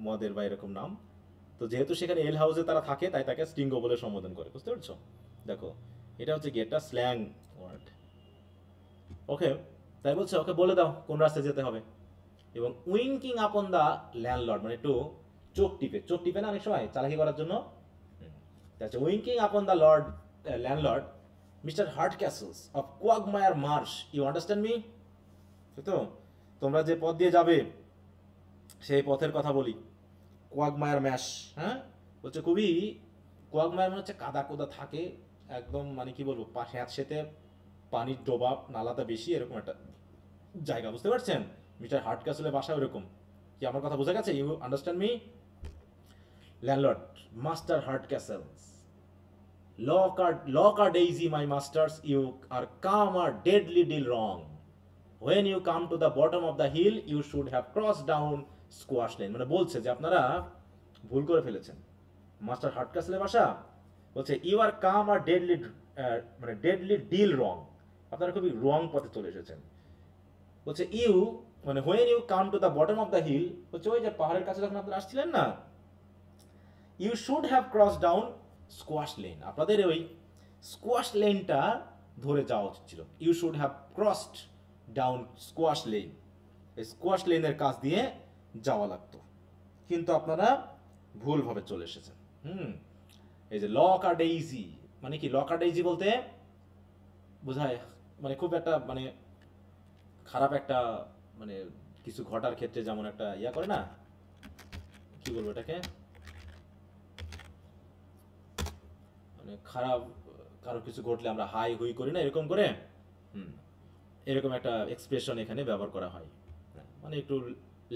মদের বা এরকম নাম। তো যেহেতু সেখানে এল হাউসে তারা থাকে তাই তাকে স্টিঙ্গো বলে সম্বোধন করে, বুঝতে পারছো? দেখো এটা হচ্ছে কি একটা স্ল্যাং ওয়ার্ড। ওকে, তাই বলছে ওকে বলে দাও কোন রাস্তায় যেতে হবে। এবং উইঙ্কিং আপন দ্য ল্যান্ডলর্ড, মানে একটু চোখ টিপে না অনেক সময় চালাকি করার জন্য। আচ্ছা, winking upon the landlord mister Hardcastle's of Quagmire Marsh, you understand me? তো তোমরা যে পথ দিয়ে যাবে সেই পথের কথা বলি, কোয়াগমায়ার ম্যাশ। হ্যাঁ, বলছে খুবই কোয়াগমায়ার মানে হচ্ছে কাদা কোদা থাকে একদম, মানে কি বলবো, স্যাঁতসেঁতে পানির ডোবা নালাটা বেশি, এরকম একটা জায়গা, বুঝতে পারছেন? মিস্টার হার্ট ক্যাসলের বাসা ওরকম। কি আমার কথা বোঝা গেছে? You understand me? Landlord, master Hardcastle's, lackadaisy my masters, you are come R deadly deal wrong. When you come to the bottom of the hill, you should have crossed down squash lane. মানে বলছে যে আপনারা ভুল করে ফেলেছেন। মাস্টার হার্ট ক্যাসলের বাসা বলছে you are come R deadly, মানে ডেডলি ডিল রং, আপনারা খুবই রং পথে চলে এসেছেন। বলছে ইউ মানে when you come to the bottom of the hill, বলছে ওই যে পাহাড়ের কাছে যখন আপনারা আসছিলেন না, you should have crossed down Squash Lane, আপনাদের ওই স্কোয়াশ লেনটা ধরে যাওয়া উচিত ছিল। You should have crossed down Squash Lane, এই স্কোয়াশ লেনের কাছ দিয়ে যাওয়া লাগতো, কিন্তু আপনারা ভুলভাবে চলে এসেছেন। এই যে লক আর ডেইজি, মানে কি লক আর ডেইজি বলতে বোঝায় মানে খুব একটা মানে খারাপ একটা, মানে কিছু ঘটার ক্ষেত্রে যেমন একটা ইয়া করে না, কি বলবো এটাকে, মানে খারাপ কারো কিছু ঘটলে আমরা হাই হুই করি না, এরকম করে এরকম একটা এক্সপ্রেশন এখানে ব্যবহার করা হয়, মানে একটু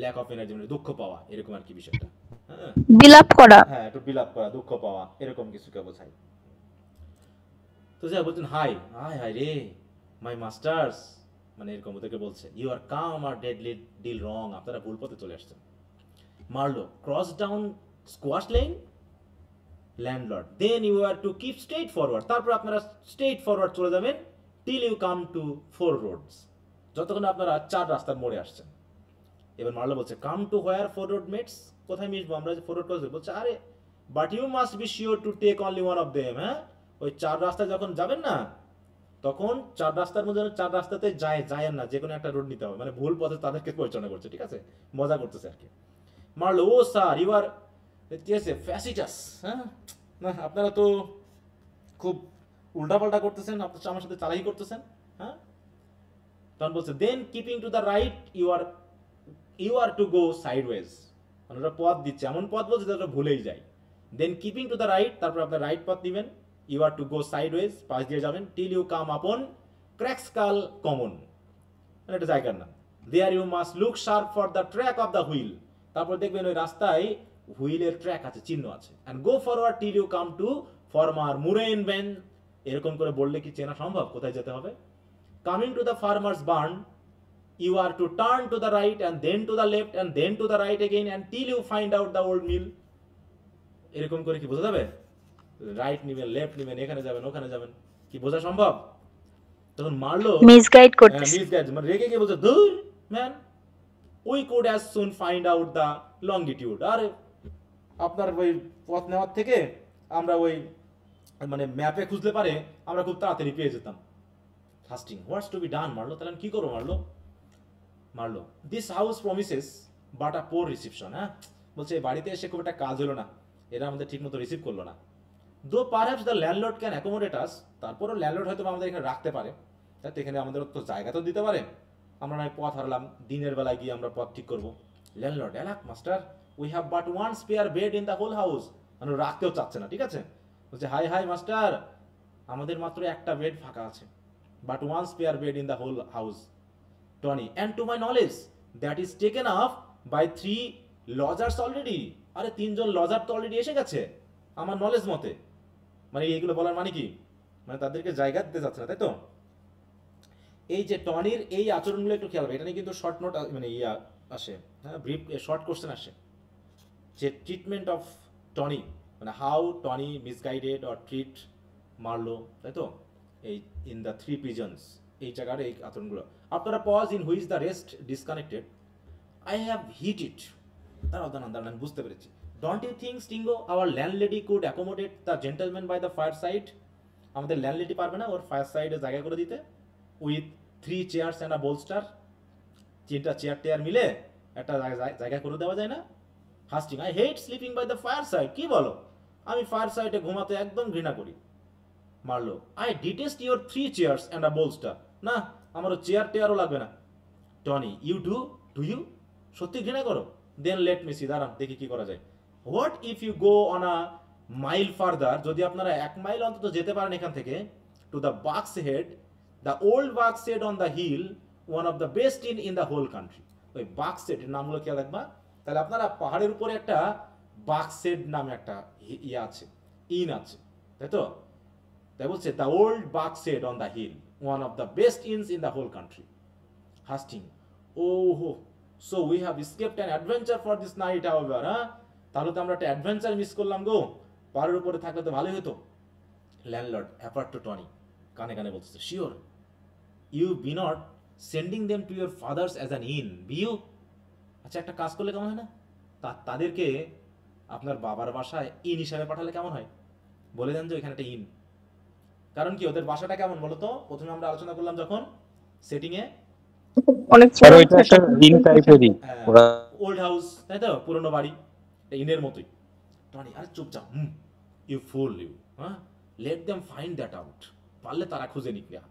ল্যাক অফ এনার্জি, মানে দুঃখ পাওয়া, এরকম আর কি বিষয়টা। হ্যাঁ, বিলাপ করা। হ্যাঁ, একটু বিলাপ করা, দুঃখ পাওয়া, এরকম কিছুকে বোঝায়। তো যাই বলছেন হাই হাই হাই রে মাই মাস্টার্স, মানে এরকম ওদেরকে বলছে you are come R deadly deal wrong, আপনারা ভুল পথে চলে আসছেন। Marlow cross down Squash Lane, landlord then you are to keep straight forward, তারপর আপনারা স্ট্রেট ফরওয়ার্ড চলে যাবেন till you come to 4 roads, যতক্ষণ আপনারা 4 রাস্তার মোড়ে আসছেন। এবার মারলো বলছে come to where 4 road meets, কোথায় মিশবো আমরা যে 4 রোড ক্রস, বলছে আরে but you must be sure to take only one of them. হ্যাঁ, ওই 4 রাস্তায় যখন যাবেন না, তখন 4 রাস্তার মধ্যে 4 রাস্তাতে যায়েন না, যে কোনো একটা রোড নিতে হবে, মানে ভুল পথে তাদেরকে পরিচালনা করছে, ঠিক আছে, মজা করতেছে আর কি। মারলো ও স্যার ইউ আর ফ্যাসিটাস, হ্যাঁ না আপনারা তো খুব উল্টাপাল্টা করতেছেন, আপনার আমার সাথে চালাকি করতেছেন। হ্যাঁ, তখন বলছে then keeping to the right you are to go sideways, মানে ওরা পথ দিচ্ছে, এমন পথ বলছে যেটা ভুলেই যায়। Then keeping to the right, তারপর আপনার রাইট পথ দিবেন, you are to go sideways, পাশ দিয়ে যাবেন, টিল ইউ কাম আপন ক্র্যাকস্কাল কমন, মানে একটা জায়গার নাম। There you must look sharp for the track of the wheel, তারপর দেখবেন ওই রাস্তায় হুইলের ট্র্যাক আছে, চিহ্ন আছে। And go forward till you come to farmer Murrain's ভ্যান, এরকম করে বললে কি চেনা সম্ভব কোথায় যেতে হবে? Coming to the farmer's barn, you are to turn to the right and then to the left and then to the right again until you find out the old mill, এরকম করে কি বোঝা যাবে? রাইট নিবেন, লেফট নিবেন, এখানে যাবেন, ওখানে যাবেন, কি বোঝা সম্ভব? তখন মারলো মিসগাইড করতেছে। মিসগাইড, মানে রেগে গিয়ে বলছে ধুর man we could as soon find out the longitude, আরে আপনার ওই পথ নেওয়ার থেকে আমরা ওই মানে ম্যাপে খুঁজলে পারে আমরা খুব তাড়াতাড়ি পেয়ে যেতাম। ফাস্টিং what's to be done, Marlow তাহলে কি করবো? Marlow this house promises but a poor reception. হ্যাঁ, বলছে এই বাড়িতে এসে খুব একটা কাজ হলো না, এরা আমাদের ঠিক মতো রিসিভ করলো না। Though perhaps the landlord can accommodate us, তারপরও ল্যান্ডলর্ড হয়তো আমাদের এখানে রাখতে পারে, তাই তো এখানে আমাদের তো জায়গা তো দিতে পারে, আমরা নয় পথ হারালাম, দিনের বেলায় গিয়ে আমরা পথ ঠিক করবো। Landlord alack master we have but one spare bed in the whole house, মানে রাখতেও চাচ্ছে না, ঠিক আছে, বলছে হাই হাই মাস্টার আমাদের মাত্র একটা বেড ফাঁকা আছে, but one spare bed in the whole house Tony, and to my knowledge that is taken off by 3 lodgers already, আরে 3 জন লজার তো অলরেডি এসে গেছে আমার নলেজ মতে, মানে এইগুলো বলার মানে কি, মানে তাদেরকে জায়গা দিতে যাচ্ছে না, তাই তো। এই যে টনির এই আচরণগুলো একটু খেয়াল হবে, এটা নিয়ে কিন্তু শর্ট নোট মানে ইয়া আসে, হ্যাঁ ব্রিফ শর্ট কোশ্চেন আসে, যে ট্রিটমেন্ট অফ টনি, মানে how Tony misguided or treat মারলো, তাই তো, এই ইন দ্য 3 পিজনস, এই জায়গার এই আচরণগুলো। আপনারা pause in which the rest disconnected, I have hit it, দাঁড়ান বুঝতে পেরেছি, don't you think Stingo our landlady could accommodate the gentleman by the fireside? আমাদের ল্যান্ডলেডি পারবে না ওর ফায়ার সাইডে জায়গা করে দিতে with 3 chairs and a bolster? 3টা চেয়ার টেয়ার মিলে একটা জায়গা করে দেওয়া যায় না? Hastings, I hate sleeping by the fireside. কি বলো? আমি ফায়ার সাইডে ঘুমাতে একদম ঘৃণা করি। Marlow, I detest your 3 chairs and a bolster. না, আমারও চেয়ার টেয়ারও লাগবে না। Tony, you do you? সত্যি ঘৃণা করো? দেন লেট মি সি, দাঁড়ান দেখি কি করা যায়। What if you go on a mile farther? যদি আপনারা 1 মাইল অন্তত যেতে পারেন এখান থেকে, to the Buck's Head, the old Buck's head on the hill, one of the best in the whole country. ওই বাক্স হেড এর নামগুলো খেয়াল রাখবা। তাহলে আপনারা পাহাড়ের উপরে একটা বাক্স হেড নামে একটা ইয়ে আছে, ইন আছে, তাই তো? তাই বলছে the old Buck's head on the hill, one of the best inns in the whole country. Hastings, oho, so we have escaped an adventure for this night however. হ্যাঁ, তাহলে তো আমরা একটা অ্যাডভেঞ্চার মিস করলাম গো। পাহাড়ের উপরে থাকলে তো ভালোই হতো। ল্যান্ডলর্ড অ্যাপার্ট টু টনি, কানে কানে বলতেছে, sure you be not sending them to your father's as an inn, be you? আচ্ছা, একটা কাজ করলে কেমন হয় না? তাদেরকে আপনার বাবার বাসায় ইন হিসাবে পাঠালে কেমন হয়? বলে দেন যে ওইখানে একটা ইন। কারণ কি, ওদের বাসাটা কেমন বলো তো? প্রথমে আমরা আলোচনা করলাম যখন সেটিংয়ে, অনেক স্যার বড় ওইটা একটা ইন টাইপেরই ওরা। ওল্ড হাউস, তাই তো? পুরনো বাড়ি, ইনের মতোই। টনি, আরে চুপচাপ, ইউ ফুল ইউ, হ্যাঁ, let them find that out. পারলে তারা খুঁজে নিক না।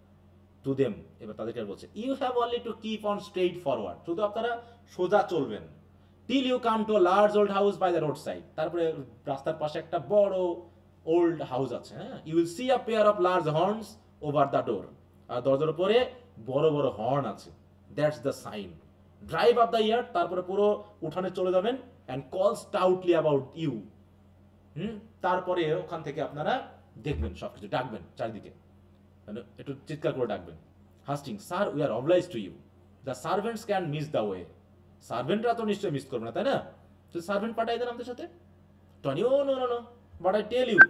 টু দেম, এবার তাদেরকে বলছে, you have only to keep on straight forward. শুধু আপনারা সোজা চলবেন। Till you come to large old house by the roadside. তারপরে রাস্তার পাশে একটা বড় ওল্ড হাউস আছে, হ্যাঁ। You will see a pair of large horns over the door. আর দরজার উপরে বড় বড় হর্ন আছে। That's the sign. Drive up the yard, তারপরে পুরো উঠানে চলে যাবেন, and call stoutly about you. তারপরে ওখান থেকে আপনারা দেখবেন সবকিছু, ডাকবেন চারিদিকে, একটু চিৎকার করে ডাকবেন। Hastings, sir we are obliged to you. The servants can miss the way. সার্ভেন্টরা তো নিশ্চয়ই মিস করবে না, তাই না? তো সার্ভেন্ট পাঠাই দেন আমাদের সাথে। Tony, oh no no no, but I tell you,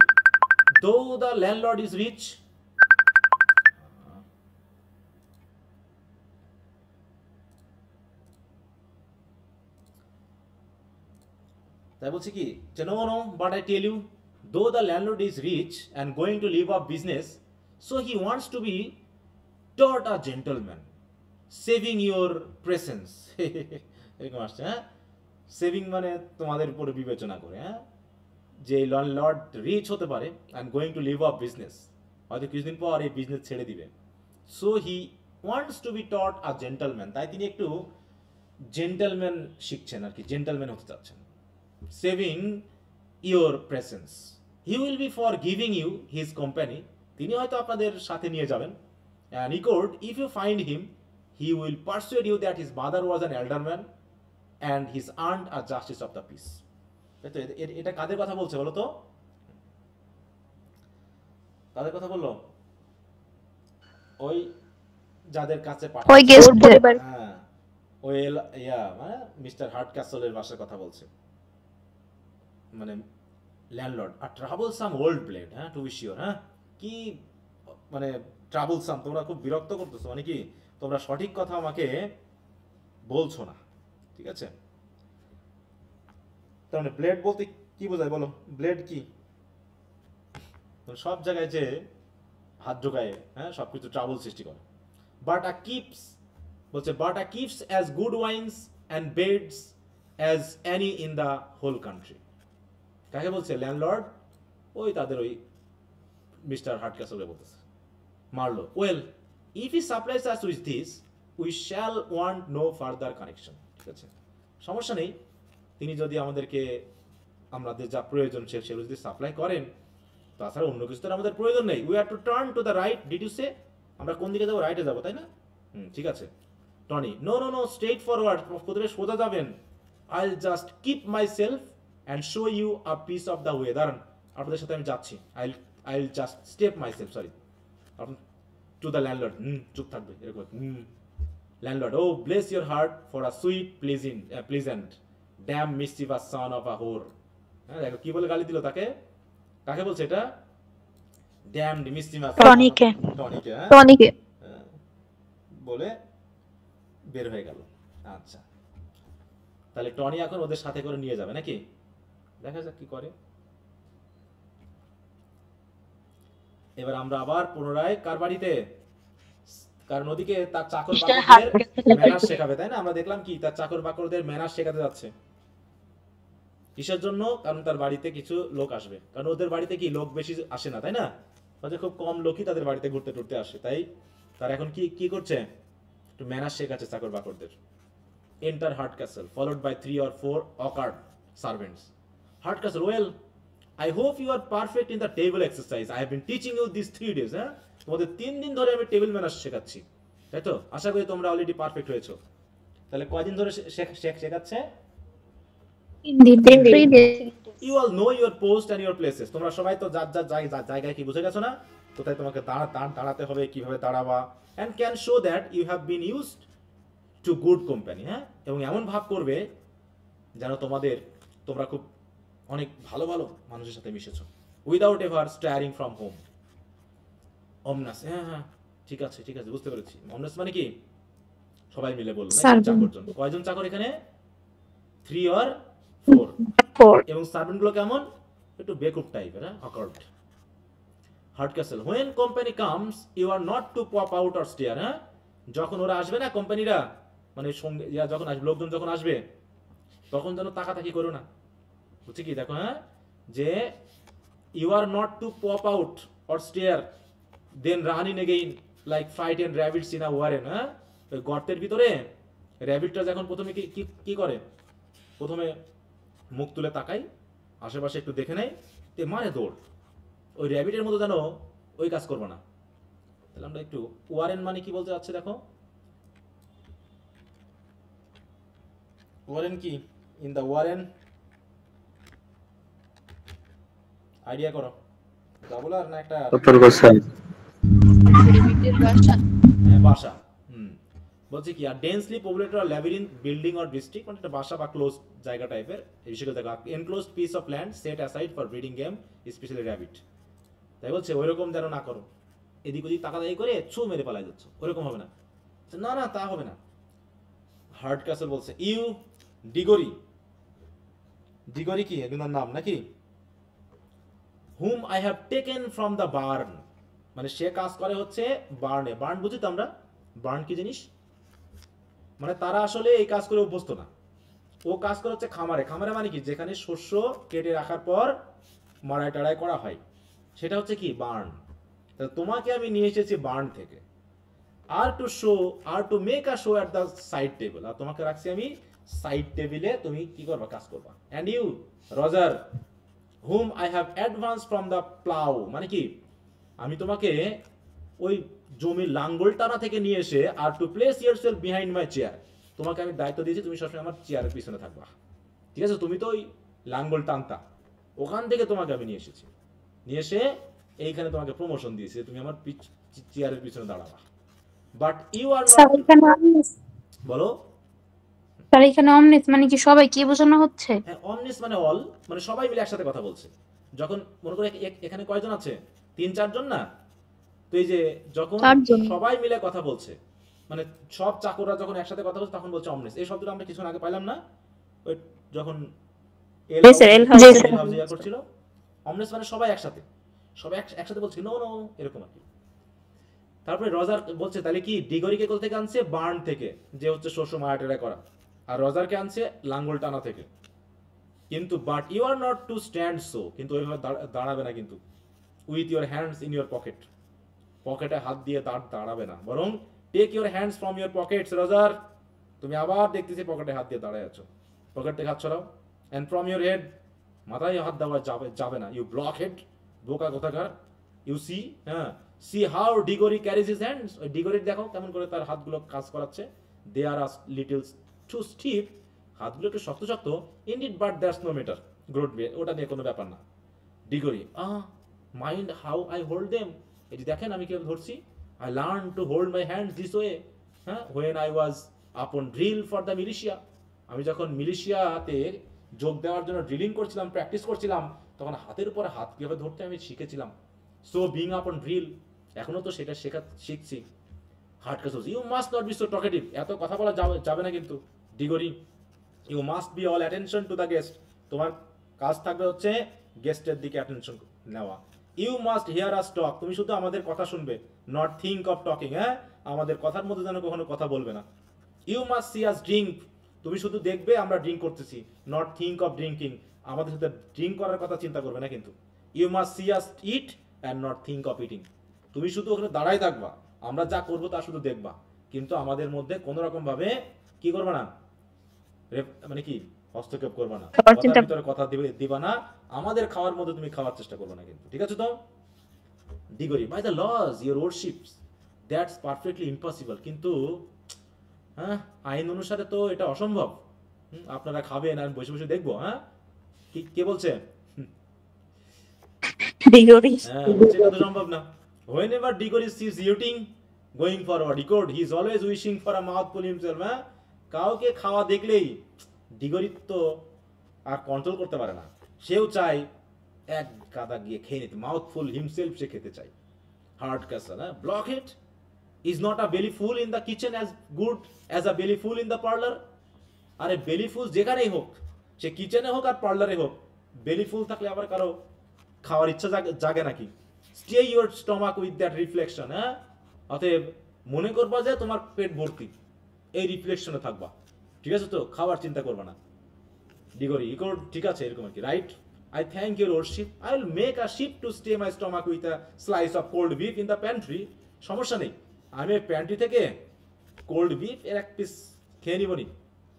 though the landlord is rich. তাই বলছি কি, no no, but I tell you, though the landlord is rich and going to leave up business, so he wants to be taught a gentleman, saving your presence. এরকম আসছে, হ্যাঁ। সেভিং মানে তোমাদের উপরে বিবেচনা করে, হ্যাঁ, যে লর্ড রিচ হতে পারে and going to leave up business, হয়তো কিছুদিন পর এই বিজনেস ছেড়ে দিবে। So he wants to be taught a gentleman, তাই তিনি একটু জেন্টলম্যান শিখছেন আর কি, জেন্টলম্যান হতে চাচ্ছেন। Saving your presence, he will be for giving you his company, তিনি হয়তো আপনাদের সাথে নিয়ে যাবেন। And he could, if you find him, he will persuade you that his mother was an elderman and his aunt a justice of the peace. এটা কাদের কথা বলছে বলো তো? কাদের কথা বললো? ওই যাদের কাছে ওই গেস্ট পরিবার। হ্যাঁ, ওই মানে মিস্টার হার্ট ক্যাসলের বাসার কথা বলছে, মানে ল্যান্ডলর্ড। আর ট্রাবলসাম ওল্ড ব্লেড, হ্যাঁ, টু বি শিওর। হ্যাঁ, কি মানে ট্রাবলসাম, তোমরা খুব বিরক্ত করতেছো, মানে কি তোমরা সঠিক কথা আমাকে বলছো না, ঠিক আছে? তার মানে ব্লেড বলতে কি বোঝায় বলো? ব্লেড কি? সব জায়গায় যে হাত ঢোকায়, হ্যাঁ, সবকিছু ট্রাবল সৃষ্টি করে। বাট আ কিপস বলছে, but a keeps as good wines and beds as any in the whole country. কাকে বলছে? ল্যান্ডলর্ড, ওই তাদের ওই মিস্টার হার্ট ক্যাসলে বলতেছে। Marlow, well if he supplies us with this we shall want no further connection. ঠিক আছে, সমস্যা নেই, তিনি যদি আমাদেরকে আমাদের যা প্রয়োজন সেগুলো যদি সাপ্লাই করেন, তাছাড়া অন্য কিছু তো আমাদের প্রয়োজন নেই। We have to turn to the right, did you say? আমরা কোন দিকে যাবো? রাইটে যাবো, তাই না? ঠিক আছে। Tony, no no no, straight forward, প্রথমে সোজা যাবেন। I will just keep myself and show you a piece of the way. দাঁড়ান, আপনাদের সাথে আমি যাচ্ছি। I will just step myself, sorry, to the landlord. চুপ থাকবে এরকম। Landlord, oh bless your heart for a sweet pleasant damn mischievous son of a whore. হ্যাঁ, দেখো কি বলে গালি দিল তাকে। কাকে বলছে এটা? ড্যামড মিসচিভাস, টনিকে। টনিকে, হ্যাঁ, টনিকে বলে বের হয়ে গেল। আচ্ছা, তাহলে টনি এখন ওদের সাথে করে নিয়ে যাবে নাকি? দেখা যাক কি করে। এবার আমরা আবার পুনরায় কার বাড়িতে, কারণ ওদিকে তার চাকর বাকরদের ম্যানার্স শেখাবে, তাই না? আমরা দেখলাম কি তার চাকর বাকরদের ম্যানার্স শেখাতে যাচ্ছে। কিসের জন্য? কারণ তার বাড়িতে কিছু লোক আসবে, কারণ ওদের বাড়িতে কি লোক বেশি আসে না, তাই না? হয়তো খুব কম লোকই তাদের বাড়িতে ঘুরতে টুরতে আসে, তাই তার এখন কি কি করছে, একটু ম্যানার্স শেখাচ্ছে চাকর বাকরদের। Enter Hardcastle followed by 3 or 4 awkward servants. Hardcastle, well I hope you are perfect in the table exercise. I have been teaching you these 3 days. হ্যাঁ, তোমাদের 3 দিন ধরে আমি টেবিল ম্যানার্স শেখাচ্ছি, তাই তো? আশা করি তোমরা অলরেডি পারফেক্ট হয়েছো। তাহলে কয়দিন ধরে শেখাচ্ছে? 3 days. You all know your post and your places. তোমরা সবাই তো যার যার জায়গায় কি বুঝে গেছো না? কোথায় তোমাকে দাঁড়াতে হবে, কিভাবে দাঁড়াবা, and can show that you have been used to good company. হ্যাঁ, এবং এমন ভাব করবে যেন তোমরা খুব অনেক ভালো ভালো মানুষের সাথে মিশেছো, without ever stirring from home. অমনাস, হ্যাঁ হ্যাঁ ঠিক আছে বুঝতে পেরেছি। অমনাস মানে কি? সবাই মিলে বললো চাকরজন। কয়জন চাকর এখানে? 3 or 4। এবং সার্ভেন্ট গুলো কেমন? একটু বেকুব টাইপের, হ্যাঁ, occurred. Heart castle, when company comes you are not to pop out or stare. হ্যাঁ, যখন ওরা আসবে না, কোম্পানিরা মানে সঙ্গে যখন আসবে, লোকজন যখন আসবে, তখন যেন তাকাতাকি করো না, বুঝছি কি? দেখো, হ্যাঁ, যে you are not to pop out or stare then run in again like frightened rabbits in a warren. হ্যাঁ, ওই গর্তের ভিতরে র্যাবিটটা যখন প্রথমে কি করে, প্রথমে মুখ তুলে তাকাই, আশেপাশে একটু দেখে নেয়, তে মারে দৌড়। ওই র্যাবিটের মতো যেন ওই কাজ করবো না। তাহলে আমরা একটু ওয়ারেন মানে কি বলতে যাচ্ছে, দেখো ওয়ারেন কি? ইন দ্য ওয়ারেন, আইডিয়া করো, ডাবলার না একটা বাসা। বলছি কি, আর densely populated or labyrinth building or district, মানে একটা বাসা বা ক্লোজ জায়গা টাইপের। এই বিষয়গুলো দেখো, enclosed piece of land set aside for breeding game specially rabbit. তাই বলছে ওইরকম যেন না করো, এদিক ওদিক তাকাতাকি করে ছু মেরে পালাই যাচ্ছ, ওইরকম হবে না। না না, তা হবে না। হার্ট ক্যাসেল বলছে ইউ ডিগরি কি এগুলোর নাম নাকি? whom I have taken from the barn, মানে সে কাজ করে হচ্ছে বার্নে। বার্ন বুঝি তো আমরা, বার্ন কি জিনিস? মানে তারা আসলে এই কাজ করে অভ্যস্ত না, ও কাজ করে হচ্ছে খামারে। খামারে মানে কি? যেখানে শস্য কেটে রাখার পর মাড়াই টাড়াই করা হয়, সেটা হচ্ছে কি? বার্ন। তাহলে তোমাকে আমি নিয়ে এসেছি বার্ন থেকে। Are to make a show at the side table, আর তোমাকে রাখছি আমি সাইড টেবিলে, তুমি কি করবা? কাজ করবা। And you Roger whom I have advanced from the plow, মানে কি? আমি তোমাকে ওই জমির লাঙ্গল টানা থেকে নিয়ে এসে are to place yourself behind my chair, তোমাকে আমি দায়িত্ব দিয়েছি তুমি সবসময় আমার চেয়ারের পিছনে থাকবা, ঠিক আছে? তুমি তো ওই লাঙ্গল টানতা, ওখান থেকে তোমাকে আমি নিয়ে এসেছি, নিয়ে এসে এইখানে তোমাকে প্রমোশন দিয়েছি, তুমি আমার চেয়ারের পিছনে দাঁড়াবা। বাট ইউ আর নট, বলো তার এখানে অমনেস মানে কি? সবাই কি বোঝানো হচ্ছে? হ্যাঁ, অমনেস মানে অল, মানে সবাই মিলে একসাথে কথা বলছে। যখন মনে করে এখানে কয়জন আছে? 3-4 জন না? তো এই যে যখন সবাই মিলে কথা বলছে, মানে সব চাকররা যখন একসাথে কথা বলছে, তখন বলছে অমনেস। এই শব্দটা আমরা কিছুক্ষণ আগে পাইলাম না, ওই যখন এল হাউসে করছিল। অমনেস মানে সবাই একসাথে বলছে নো নো, এরকম আর কি। তারপরে রজার বলছে তাহলে কি ডিগরিকে কোথা থেকে আনছে? বার্ন থেকে, যে হচ্ছে শস্য মারাটেরা করা। আর রজারকে আনছে লাঙ্গল টানা থেকে। কিন্তু but you are not to stand so, কিন্তু ওইভাবে দাঁড়াবে না কিন্তু। With your hands in your pocket, পকেটে হাত দিয়ে দাঁড়াবে না, বরং take your hands from your pockets. Roger, তুমি আবার দেখতেছি পকেটে হাত দিয়ে দাঁড়ায় আছো, পকেট থেকে হাত ছড়াও। অ্যান্ড ফ্রম ইউর হেড, মাথায় হাত দেওয়া যাবে না। ইউ ব্লক হেড, বোকা কোথাকার। ইউ সি, হ্যাঁ, see how Diggory carries his hands. ওই ডিগরির দেখো কেমন করে তার হাতগুলো কাজ করাচ্ছে। দে আর লিটল টু স্টিফ, হাতগুলো একটু শক্ত শক্ত। Indeed, but that's no matter, গ্রোথ বে, ওটা নিয়ে কোনো ব্যাপার না। Diggory, mind how I hold them, এই যে দেখেন আমি কিভাবে ধরছি। I learn to hold my hands this way, হ্যাঁ, when I was upon drill for the militia, আমি যখন মিলিশিয়াতে যোগ দেওয়ার জন্য ড্রিলিং করছিলাম, প্র্যাকটিস করছিলাম, তখন হাতের উপরে হাত কিভাবে ধরতে আমি শিখেছিলাম। সো বিং আপন ড্রিল, এখনো তো সেটা শিখছি। Hardcastle, you must not be so talkative, এত কথা বলা যাবে না কিন্তু। Diggory, you must be all attention to the guest, তোমার কাজ থাকবে হচ্ছে গেস্টের দিকে অ্যাটেনশন নেওয়া। You must hear us talk, তুমি শুধু আমাদের কথা শুনবে, নট থিঙ্ক অফ টকিং, হ্যাঁ, আমাদের কথার মধ্যে যেন কখনো কথা বলবে না। You must see us drink, তুমি শুধু দেখবে আমরা ড্রিঙ্ক করতেছি, নট থিঙ্ক অফ ড্রিঙ্কিং, আমাদের সাথে ড্রিঙ্ক করার কথা চিন্তা করবে না কিন্তু। You must see us eat and not think of eating, তুমি শুধু ওখানে দাঁড়াই থাকবা, আমরা যা করবো তা শুধু দেখবা, কিন্তু আমাদের মধ্যে কোনো রকম ভাবে কি করবে না, মানে কি হস্তক্ষেপ করবে না, খাবার কথার চিন্তা- ভিতরে কথা দিবা না, আমাদের খাওয়ার মধ্যে তুমি খাওয়ার চেষ্টা করবে না কিন্তু, ঠিক আছে তো? Diggory, by the laws your worships that's perfectly impossible, কিন্তু হ্যাঁ আইন অনুসারে তো এটা অসম্ভব। আপনারা খাবেন আর বসে বসে দেখবো, হ্যাঁ, কি কে বলছে? ডিগরি হ্যাঁ, বলছে এটা তো সম্ভব না। Whenever Diggory sees eating going forward, he is always wishing for a mouthful himself, হ্যাঁ, কাউকে খাওয়া দেখলেই ডিগরি তো আর কন্ট্রোল করতে পারে না, সেও চায় এক গাদা গিয়ে খেয়ে নিতে, মাউথফুল হিমসেলফ সে খেতে চায়। হার্ড ক্যাসল, হ্যাঁ, blockhead, is not a bellyful in the kitchen as good as a bellyful in the parlour. আরে বেলি ফুল যেখানেই হোক, সে কিচেনে হোক আর পার্লারে হোক, বেলি ফুল থাকলে আবার কারো খাওয়ার ইচ্ছা জাগে নাকি? Stay your stomach with that reflection, হ্যাঁ, অতএব মনে করবা যে তোমার পেট ভর্তি, এই রিফ্লেকশনে থাকবা, ঠিক আছে তো? খাওয়ার চিন্তা করবা না। ডিগরি ইকোর ঠিক আছে, এরকম আর কি, right? I thank your worship, I will make a shift to stay my stomach with a slice of cold beef in the pantry. সমস্যা নেই, আমি প্যান্ট্রি থেকে কোল্ড বিফ এর এক পিস খেয়ে নিবনি,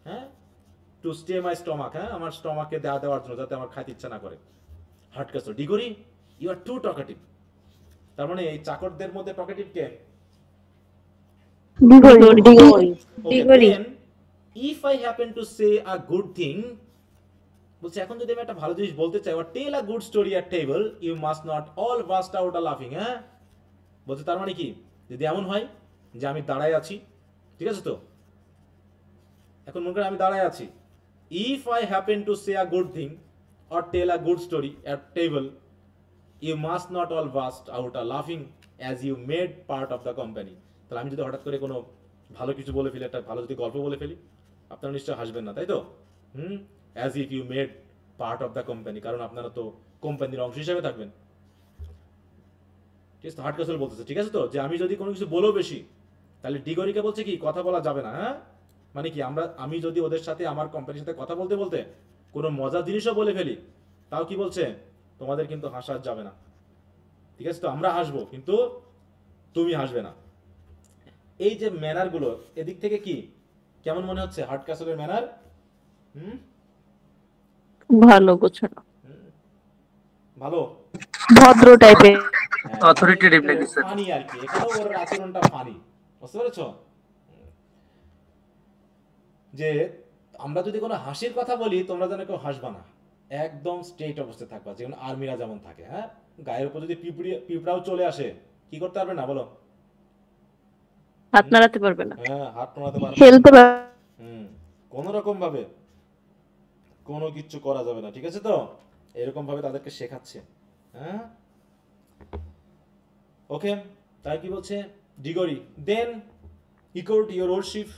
হ্যাঁ, টু স্টে মাই স্টমাক, হ্যাঁ, আমার স্টমাকে দেওয়ার জন্য, যাতে আমার খাইতে ইচ্ছা না করে। Hardcastle, Diggory you are too talkative, তার মানে এই চাকরদের মধ্যে টকেটিভ কে? Diggory. If I happen to say a good thing, বলছে এখন যদি আমি একটা ভালো জিনিস বলতে চাই, or tell a good story at table, you must not all burst out a laughing, হ্যাঁ, বলছে তার মানে কি, যদি এমন হয় যে আমি দাঁড়ায় আছি, ঠিক আছে তো, এখন মনে করেন আমি দাঁড়ায় আছি, if I happen to say a good thing or tell a good story at table, you must not all burst out a laughing as you made part of the company। তাহলে আমি যদি হঠাৎ করে কোনো ভালো কিছু বলে ফেলি, একটা ভালো যদি গল্প বলে ফেলি, আপনারা নিশ্চয়ই হাসবেন না, তাই তো? As if you made part of the company, কারণ আপনারা তো কোম্পানির অংশ হিসেবে থাকবেন, ঠিক আছে? হার্ট ক্যাসল বলতেছে, ঠিক আছে তো, যে আমি যদি কোনো কিছু বলেও বেশি, তাহলে ডিগরিকে বলছে কি কথা বলা যাবে না, হ্যাঁ, মানে কি আমি যদি ওদের সাথে আমার কোম্পানির সাথে কথা বলতে বলতে কোনো মজার জিনিসও বলে ফেলি, তাও কি বলছে, তোমাদের কিন্তু হাসা যাবে না, ঠিক আছে তো? আমরা হাসবো কিন্তু তুমি হাসবে না। এই যে ম্যানার গুলো, এদিক থেকে কি কেমন মনে হচ্ছে হার্ট ক্যাসলের ম্যানার? ভালো গোছানো, ভালো, ভদ্র টাইপের। Authoritative নাকি স্যার? ফানি আর কি, এখানেও ওর আচরণটা ফানি, বুঝতে পেরেছো? যে আমরা যদি কোনো হাসির কথা বলি, তোমরা যেন কেউ হাসবা না, একদম স্ট্রেট অবস্থায় থাকবা, যেমন আর্মিরা যেমন থাকে, হ্যাঁ, গায়ের উপর যদি পিঁপড়াও চলে আসে, কি করতে পারবে না বলো? হাত নাড়াতে পারবে না, হ্যাঁ, হাত নাড়াতে পারবে না। খেলতে পারবে কোন রকম ভাবে কোনো কিছু করা যাবে না, ঠিক আছে তো? এরকম ভাবে তাদেরকে শেখাচ্ছে, হ্যাঁ, ওকে। তাই কি বলছে Diggory, then ecod your worship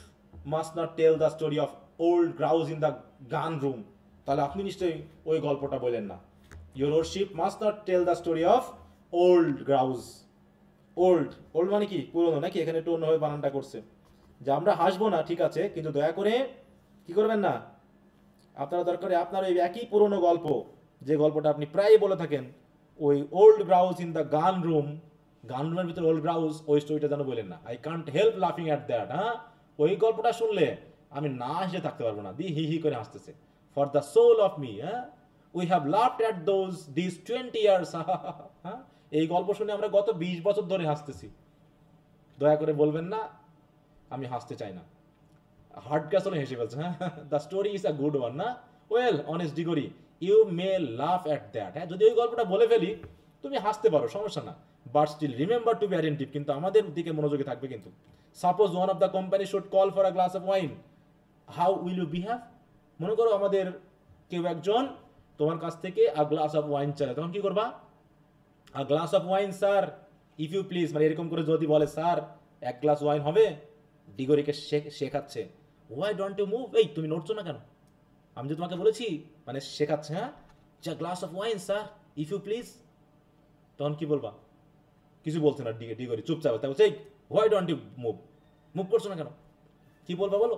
must not tell the story of old Grouse in the gun room, তাহলে আপনি নিশ্চয়ই ওই গল্পটা বলেন না। Your worship must not tell the story of old Grouse, old মানে কি পুরনো নাকি, এখানে একটু অন্যভাবে বানানটা করছে, যে আমরা হাসবো না, ঠিক আছে, কিন্তু দয়া করে কি করবেন না, আপনারা দরকারে আপনার ওই একই পুরনো গল্প, যে গল্পটা আপনি প্রায় বলে থাকেন, ওই ওল্ড গ্রাউজ ইন দ্য গান রুমের ভিতরে ওল্ড গ্রাউজ, ওই স্টোরিটা যেন বলেন না। আই কান্ট হেল্প লাফিং অ্যাট দ্যাট, হ্যাঁ, ওই গল্পটা শুনলে আমি না হেসে থাকতে পারবো না, হি হি করে হাসতেছে। For the soul of me, হ্যাঁ, we have laughed at this 20 years, হ্যাঁ, এই গল্প শুনে আমরা গত 20 বছর ধরে হাসতেছি, দয়া করে বলবেন না আমি হাসতে চাই না। হার্ট ক্যাসল হেসে ফেলছে, হ্যাঁ, the story is a good one, না? Well, honest Diggory, you may laugh at that, হ্যাঁ, যদি ওই গল্পটা বলে ফেলি তুমি হাসতে পারো, সমস্যা না, but still remember to be attentive, কিন্তু আমাদের দিকে মনোযোগী থাকবে কিন্তু। Suppose one of the company should call for a glass of wine, how will you behave? মনে করো আমাদের কেউ একজন তোমার কাছ থেকে আ গ্লাস অফ ওয়াইন চায়, তখন কি করবা? A glass of wine sir, if you please, মানে এরকম করে যদি বলে স্যার এক গ্লাস ওয়াইন হবে, ডিগরিকে শেখাচ্ছে, ওয়াই ডোন্ট ইউ মুভ, এই তুমি নড়ছো না কেন, আমি যে তোমাকে বলেছি, মানে শেখাচ্ছে, হ্যাঁ, glass of wine sir if you please. তখন কি বলবা? কিছু বলছে না, ডিগরি চুপচাপ। তাই বলছে হোয়াই ডোন্ট ইউ মুভ করছো না কেন? কি বলবা বলো?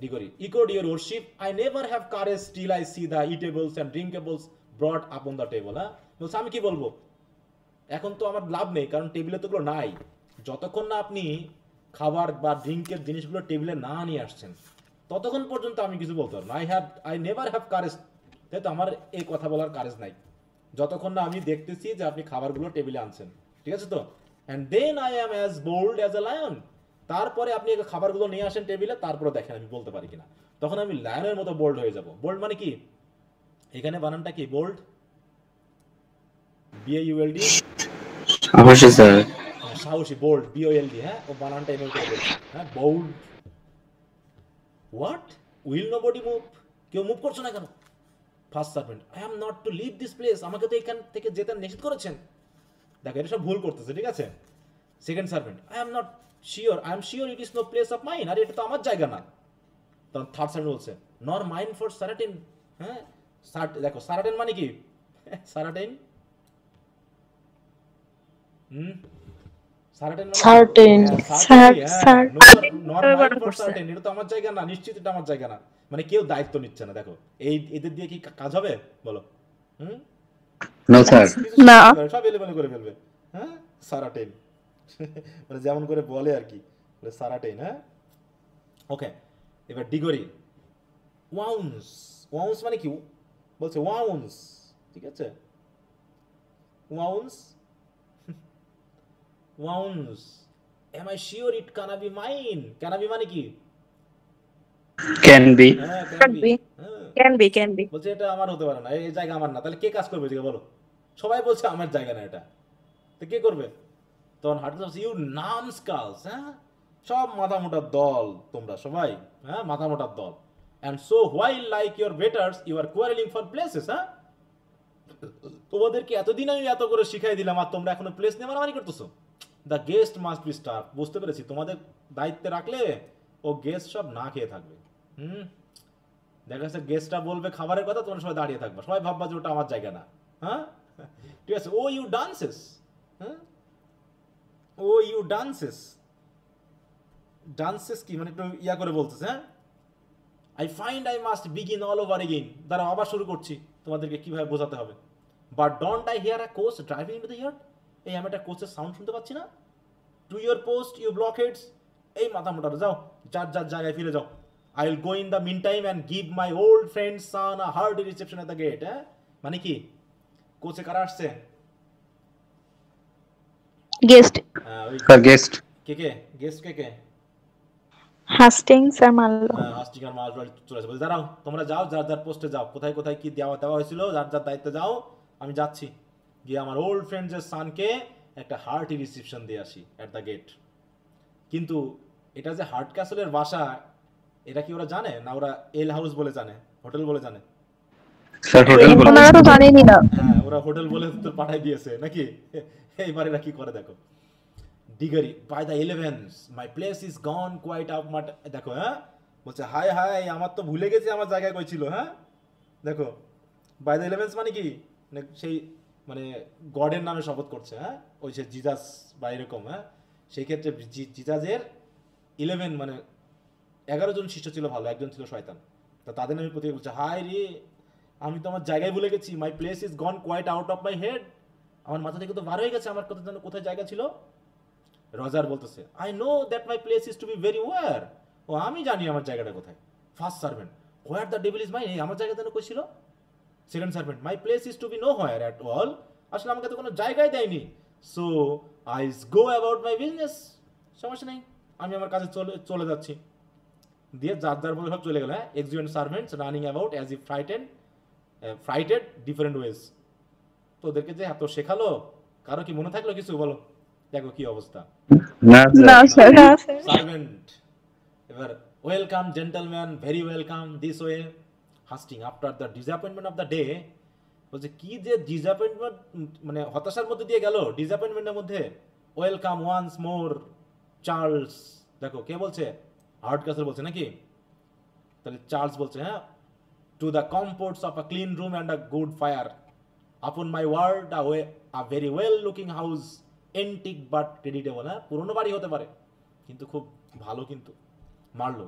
Diggory ecod dear worship I never have courage still I see the eatables and drinkables brought up on the table. হ্যাঁ বলছে আমি কি বলবো, এখন তো আমার লাভ নেই, কারণ টেবিলে তো নাই। যতক্ষণ না আপনি খাবার বা ড্রিঙ্কের জিনিসগুলো টেবিলে না নিয়ে আসছেন ততক্ষণ পর্যন্ত আমি কিছু বলতে পারবো না। আই নেভার হ্যাভ কারেজ, তাই তো আমার এই কথা বলার কারেজ নাই যতক্ষণ না আমি দেখতেছি যে আপনি খাবারগুলো টেবিলে আনছেন, ঠিক আছে তো? And then I am as bold as a lion. তারপরে আপনি খাবারগুলো নিয়ে আসেন টেবিলে, তারপরে দেখেন আমি বলতে পারি কিনা। তখন আমি লায়নের মতো বোল্ড হয়ে যাব। বোল্ড মানে কি? এখানে বানানটা কি? বোল্ড, BAULD, অবশ্যই স্যার। সাহসী, বোল্ড BOLD। হ্যাঁ ও বানানটা এভাবে করে বলছে। হ্যাঁ bold. What will nobody move? কেউ মুভ করছো না কেন? First servant I am not to leave this place, আমাকে তো এখান থেকে যেতে নিষেধ করেছেন। দেখো এটা সব ভুল করতেছে, ঠিক আছে? Second servant I am not sure, I am sure it is no place of mine, আর এটা তো আমার জায়গা না। তখন থার্ড সার্ভেন্ট বলছে নর মাইন ফর সারাটেন। হ্যাঁ দেখো সারাটেন মানে কি? সারাটেন সারাটেন মানে Certain. এটা তো আমার জায়গা না, নিশ্চিত এটা আমার জায়গা না, মানে কেউ দায়িত্ব নিচ্ছে না। দেখো এদের দিয়ে কি কাজ হবে বলো? No sir. না। সব এলেবেলে করে ফেলবে। হ্যাঁ সারাটেন মানে যেমন করে বলে আর কি, সারাটেন। হ্যাঁ ওকে, এবার ডিগরি ওয়াউন্স। ওয়াউন্স মানে কি? বলছে ওয়াউন্স, ঠিক আছে? Wounds wounds am I sure it can be mine. Can be মানে কি? Can be. হ্যাঁ ক্যান বি। বলছে এটা আমার হতে পারে না, এই জায়গা আমার না। তাহলে কে কাজ করবে এদিকে বলো? সবাই বলছে আমার জায়গা না এটা, তো কে করবে? তখন হার্ট বলছে ইউ নামস্কালস। হ্যাঁ সব মাথা মোটার দল তোমরা সবাই, হ্যাঁ মাথা মোটার দল। And so while like your betters you are quarrelling for places. হ্যাঁ তোমাদেরকে এতদিন আমি এত করে শিখাই দিলাম আর তোমরা এখনো প্লেস নিয়ে মারামারি করতেছো। The guest must be starve. বুঝতে পেরেছি, তোমাদের দায়িত্বে রাখলে ও গেস্ট সব না খেয়ে থাকবে। দেখা যাচ্ছে গেস্টটা বলবে খাবারের কথা, তোমরা সবাই দাঁড়িয়ে থাকবা, সবাই ভাববা যে ওটা আমার জায়গা না। হ্যাঁ ঠিক আছে। ও ইউ ডান্সেস। হ্যাঁ ও ইউ ডান্সেস। ডান্সেস কি মানে একটু ইয়া করে বলতেছে। হ্যাঁ I find I must begin all over again. দ্বারা আবার শুরু করছি, তোমাদেরকে কিভাবে বোঝাতে হবে। But don't I hear a coach driving into the yard. এই আমি একটা কোচের সাউন্ড শুনতে পাচ্ছি না? To your post you blockheads. এই মাথা মোটারে যাও, যার যার জায়গায় ফিরে যাও। I will go in the meantime and give my old friend son a hearty reception at the gate. হ্যাঁ মানে কি? কোচে কারা আসছে? গেস্ট। গেস্ট কে কে গেস্ট কে কে? Hastings আর মাল্লো। হাস্টিং আর মাল চলে আসবে। দাঁড়াও তোমরা যাও, যার যার পোস্টে যাও, কোথায় কোথায় কি দেওয়া দেওয়া হয়েছিল যার যার দায়িত্বে যাও। আমি যাচ্ছি, গিয়ে আমার ওল্ড ফ্রেন্ডসের সানকে একটা হার্টি রিসেপশন দিয়ে আসি এট দ্য গেট। কিন্তু এটা যে হার্ট ক্যাসেলের বাসা, এটা কি ওরা জানে না? ওরা এল হাউস বলে জানে, হোটেল বলে জানে? স্যার হোটেল বলে। ওনারা তো জানেনই না। হ্যাঁ ওরা হোটেল বলে তো পাঠাই দিয়েছে নাকি? এইবার এরা কি করে দেখো। Diggory by the 11s my place is gone quite out মাট। দেখো হ্যাঁ বলছে হাই হাই আমার তো ভুলে গেছি আমার জায়গায় কই ছিল। হ্যাঁ দেখো বাই দ্য 11s মানে কি? মানে সেই মানে গডের নামে শপথ করছে। হ্যাঁ ওই সে জিজাস বা এরকম। হ্যাঁ সেই ক্ষেত্রে জিজাজের 11 মানে 11 জন শিষ্য ছিল ভালো, একজন ছিল শয়তান। তো তাদের নামে প্রতীক বলছে হাই রে আমি তো আমার জায়গায় ভুলে গেছি। My place is gone quite out of my head. আমার মাথা থেকে তো বার হয়ে গেছে আমার কথা যেন কোথায় জায়গা ছিল। রজার বলতেছে I know that my place is to be very war. ও আমি জানি আমার জায়গাটা কোথায়। First servant where the devil is mine. আমার জায়গা যেন কই ছিল? Second servant my place is to be nowhere at all. আসলে আমাকে তো কোনো জায়গায় দেয়নি। So I go about my business. সমস্যা নেই, আমি আমার কাজে চলে যাচ্ছি। দিয়ে যার যার মধ্যে সব চলে গেল। হ্যাঁ executive servants running about as if frighted different ways. তো ওদেরকে যে এত শেখালো, কারো কি মনে থাকলো কিছু? বলো দেখো কি অবস্থা। না স্যার। সার্ভেন্ট এবার welcome gentleman, very welcome this way Hastings after the disappointment of the day. বলছে কি যে ডিসঅ্যাপয়েন্টমেন্ট মানে হতাশার মধ্যে দিয়ে গেল, ডিসঅ্যাপয়েন্টমেন্টের মধ্যে। Welcome once more Charles. দেখো কে বলছে? হার্ট ক্যাসেল বলছে নাকি? তাহলে চার্লস বলছে হ্যাঁ to the comforts of a clean room and a good fire. Upon my word, a very well looking house, antique but creditable. হ্যাঁ, পুরনো বাড়ি হতে পারে কিন্তু খুব ভালো, কিন্তু Marlow.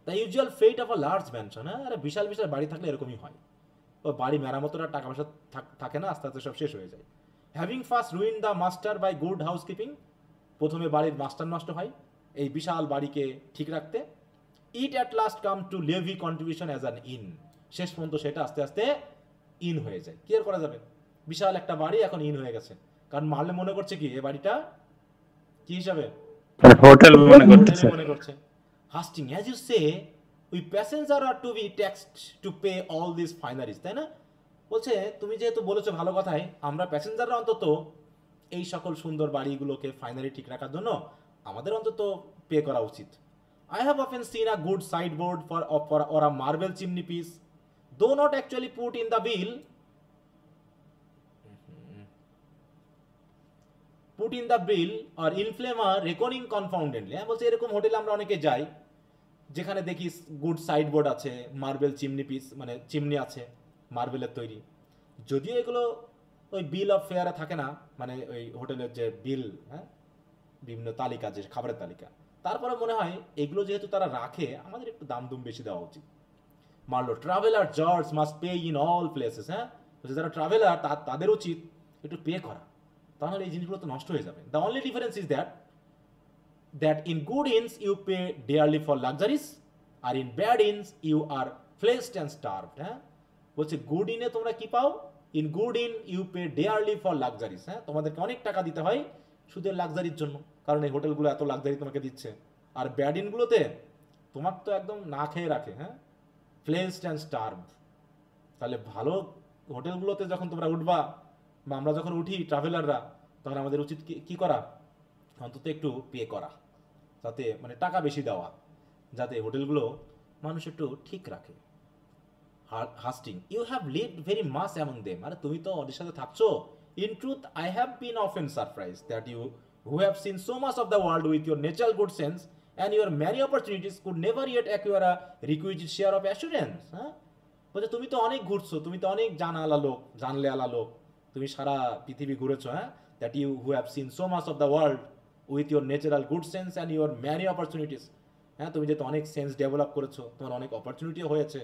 The usual fate of a large mansion, হ্যাঁ, আরে বিশাল বিশাল বাড়ি থাকলে এরকমই হয়, ও বাড়ি মেরামতের আর টাকা পয়সা থাকে না, আস্তে আস্তে সব শেষ হয়ে যায়। Having first ruin the master bye good house keeping, প্রথমে বাড়ির মাস্টার নষ্ট হয় এই বিশাল বাড়িকে ঠিক রাখতে। It at last come to levy contribution as an inn, শেষ পর্যন্ত সেটা আস্তে আস্তে ইন হয়ে যায়। কি আর করা যাবে, বিশাল একটা বাড়ি এখন ইন হয়ে গেছে, কারণ মারলে মনে করছে কি এ বাড়িটা কি হিসাবে হোটেল মনে করতেছে। মনে করছে। Hastings, as you say we passenger are to be taxed to pay all this fineries, তাই না? বলছে তুমি যেহেতু বলেছো ভালো কথাই, আমরা প্যাসেঞ্জাররা অন্তত এই সকল সুন্দর বাড়িগুলোকে ফাইনালি ঠিক রাখার জন্য আমাদের অন্তত পে করা উচিত। I have often seen a good sideboard or a marble chimney piece, though not actually put in the bill. Put in the bill or inflame a reckoning confoundedly. হ্যাঁ, বলছে এরকম হোটেলে আমরা অনেকে যাই যেখানে দেখি গুড সাইডবোর্ড আছে, মার্বেল চিমনি পিস মানে চিমনি আছে মার্বেলের তৈরি, যদিও এগুলো ওই বিল অফ ফেয়ারে থাকে না, মানে ওই হোটেলের যে বিল, হ্যাঁ, বিভিন্ন তালিকা, যে খাবারের তালিকা, তারপরে মনে হয় এগুলো যেহেতু তারা রাখে আমাদের একটু দাম দুম বেশি দেওয়া উচিত। মারলো, traveller George must pay in all places, হ্যাঁ, যারা ট্রাভেলার তাদের উচিত একটু পে করা, তাহলে এই জিনিসগুলো তো নষ্ট হয়ে যাবে। The only difference is that in good inns you pay dearly for luxuries, আর in bad inns you are fleeced and starved. হ্যাঁ, বলছে গুড ইনে তোমরা কি পাও, in good inn you pay dearly for luxuries, হ্যাঁ, তোমাদেরকে অনেক টাকা দিতে হয় শুধু লাক্সারির জন্য, কারণ এই হোটেলগুলো এত লাক্সারি তোমাকে দিচ্ছে। আর ব্যাড ইনগুলোতে তোমার তো একদম না খেয়ে রাখে, হ্যাঁ, ফ্লেসড অ্যান্ড স্টার্ভ। তাহলে ভালো হোটেলগুলোতে যখন তোমরা উঠবা বা আমরা যখন উঠি ট্রাভেলাররা, তখন আমাদের উচিত কি করা, অন্তত একটু পে করা, যাতে মানে টাকা বেশি দেওয়া, যাতে হোটেলগুলো মানুষ একটু ঠিক রাখে। Hastings, you have lived very much among them, আরে তুমি তো ওদের সাথে থাকছো। In truth I have been often surprise that you who have seen so much of the world with your natural good sense and your many opportunities could never yet acquire a requisite share of assurance. হ্যাঁ, বলছে তুমি তো অনেক ঘুরছো, তুমি তো অনেক জানলে আলা লোক, তুমি সারা পৃথিবী ঘুরেছো, হ্যাঁ, that you who have seen so much of the world with your natural good sense and your many opportunities, হ্যাঁ, তুমি যেহেতু অনেক সেন্স ডেভেলপ করেছো, তোমার অনেক অপরচুনিটি হয়েছে,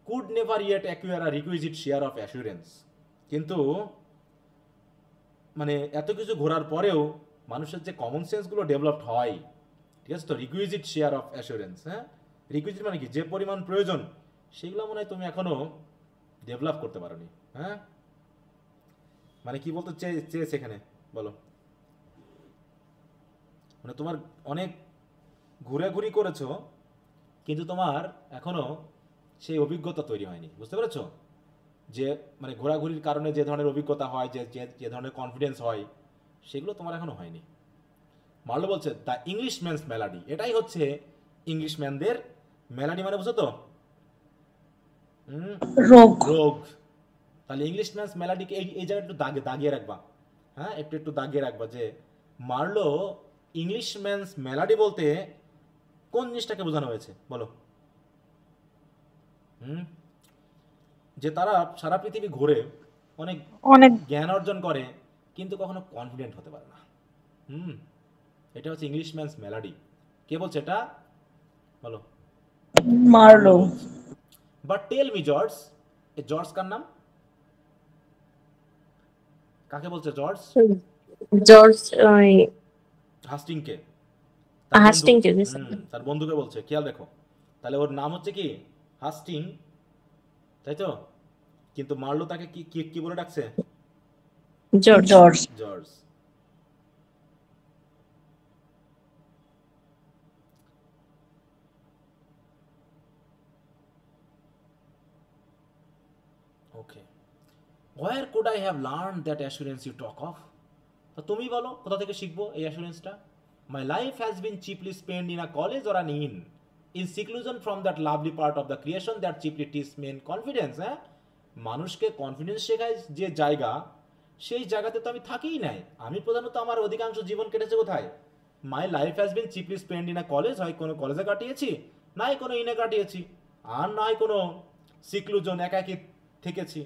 could never yet acquire a requisite share of assurance, কিন্তু মানে এত কিছু ঘোরার পরেও মানুষের যে কমন সেন্সগুলো ডেভেলপড হয়, ঠিক আছে তো, রিকুইজিট শেয়ার অফ অ্যাসুরেন্স, হ্যাঁ, রিকুইজিট মানে কি, যে পরিমাণ প্রয়োজন সেগুলো মনে হয় তুমি এখনো ডেভেলপ করতে পারোনি। হ্যাঁ, মানে কি বলতে চেয়েছে এখানে বলো, মানে তোমার অনেক ঘুরাঘুরি করেছো কিন্তু তোমার এখনো সেই অভিজ্ঞতা তৈরি হয়নি, বুঝতে পেরেছো? যে মানে ঘোরাঘুরির কারণে যে ধরনের অভিজ্ঞতা হয়, যে ধরনের কনফিডেন্স হয়, সেগুলো তোমার এখনো হয়নি। মার্লো বলছে দ্য ইংলিশম্যানস মেলাডি, এটাই হচ্ছে ইংলিশম্যানদের মেলাডি, মানে বুঝো তো, রোগ। তাহলে ইংলিশম্যানস মেলাডিকে এই জায়গায় একটু দাগিয়ে রাখবা, হ্যাঁ, একটু দাগিয়ে রাখবা যে মার্লো ইংলিশম্যানস মেলাডি বলতে কোন জিনিসটাকে বোঝানো হয়েছে বলো। যে তারা সারা পৃথিবী ঘুরে অনেক জ্ঞান অর্জন করে কিন্তু কখনো কনফিডেন্ট হতে পারে না। এটা হচ্ছে ইংলিশম্যানস মেলাডি। কে বলছে এটা বলো? Marlow. But tell me George, এ জর্জ কার নাম? কাকে বলছে জর্জ? জর্জ হাস্টিং কে, তার বন্ধুকে বলছে, খেয়াল দেখো। তাহলে ওর নাম হচ্ছে কি হাস্টিং, তাই তো, কিন্তু মার্লো তাকে কি বলে ডাকছে? George. Okay, where could I have learned that assurance you talk of? তো তুমি বলো কোথা থেকে শিখবো এই অ্যাসুরেন্সটা? My life has been cheaply spent in a college or an inn, in seclusion from that lovely part of the creation that cheaply teaches men confidence. হ্যাঁ, মানুষকে কনফিডেন্স শেখায় যে জায়গা, সেই জায়গাতে তো আমি থাকিই নাই। আমি প্রধানত আমার অধিকাংশ জীবন কেটেছে কোথায়? My life has been chiefly spend in a college, হয় কোনো কলেজে কাটিয়েছি, নাই কোনো ইনে কাটিয়েছি, আর নয় কোনো সিক্লুজন, একাকী থেকেছি,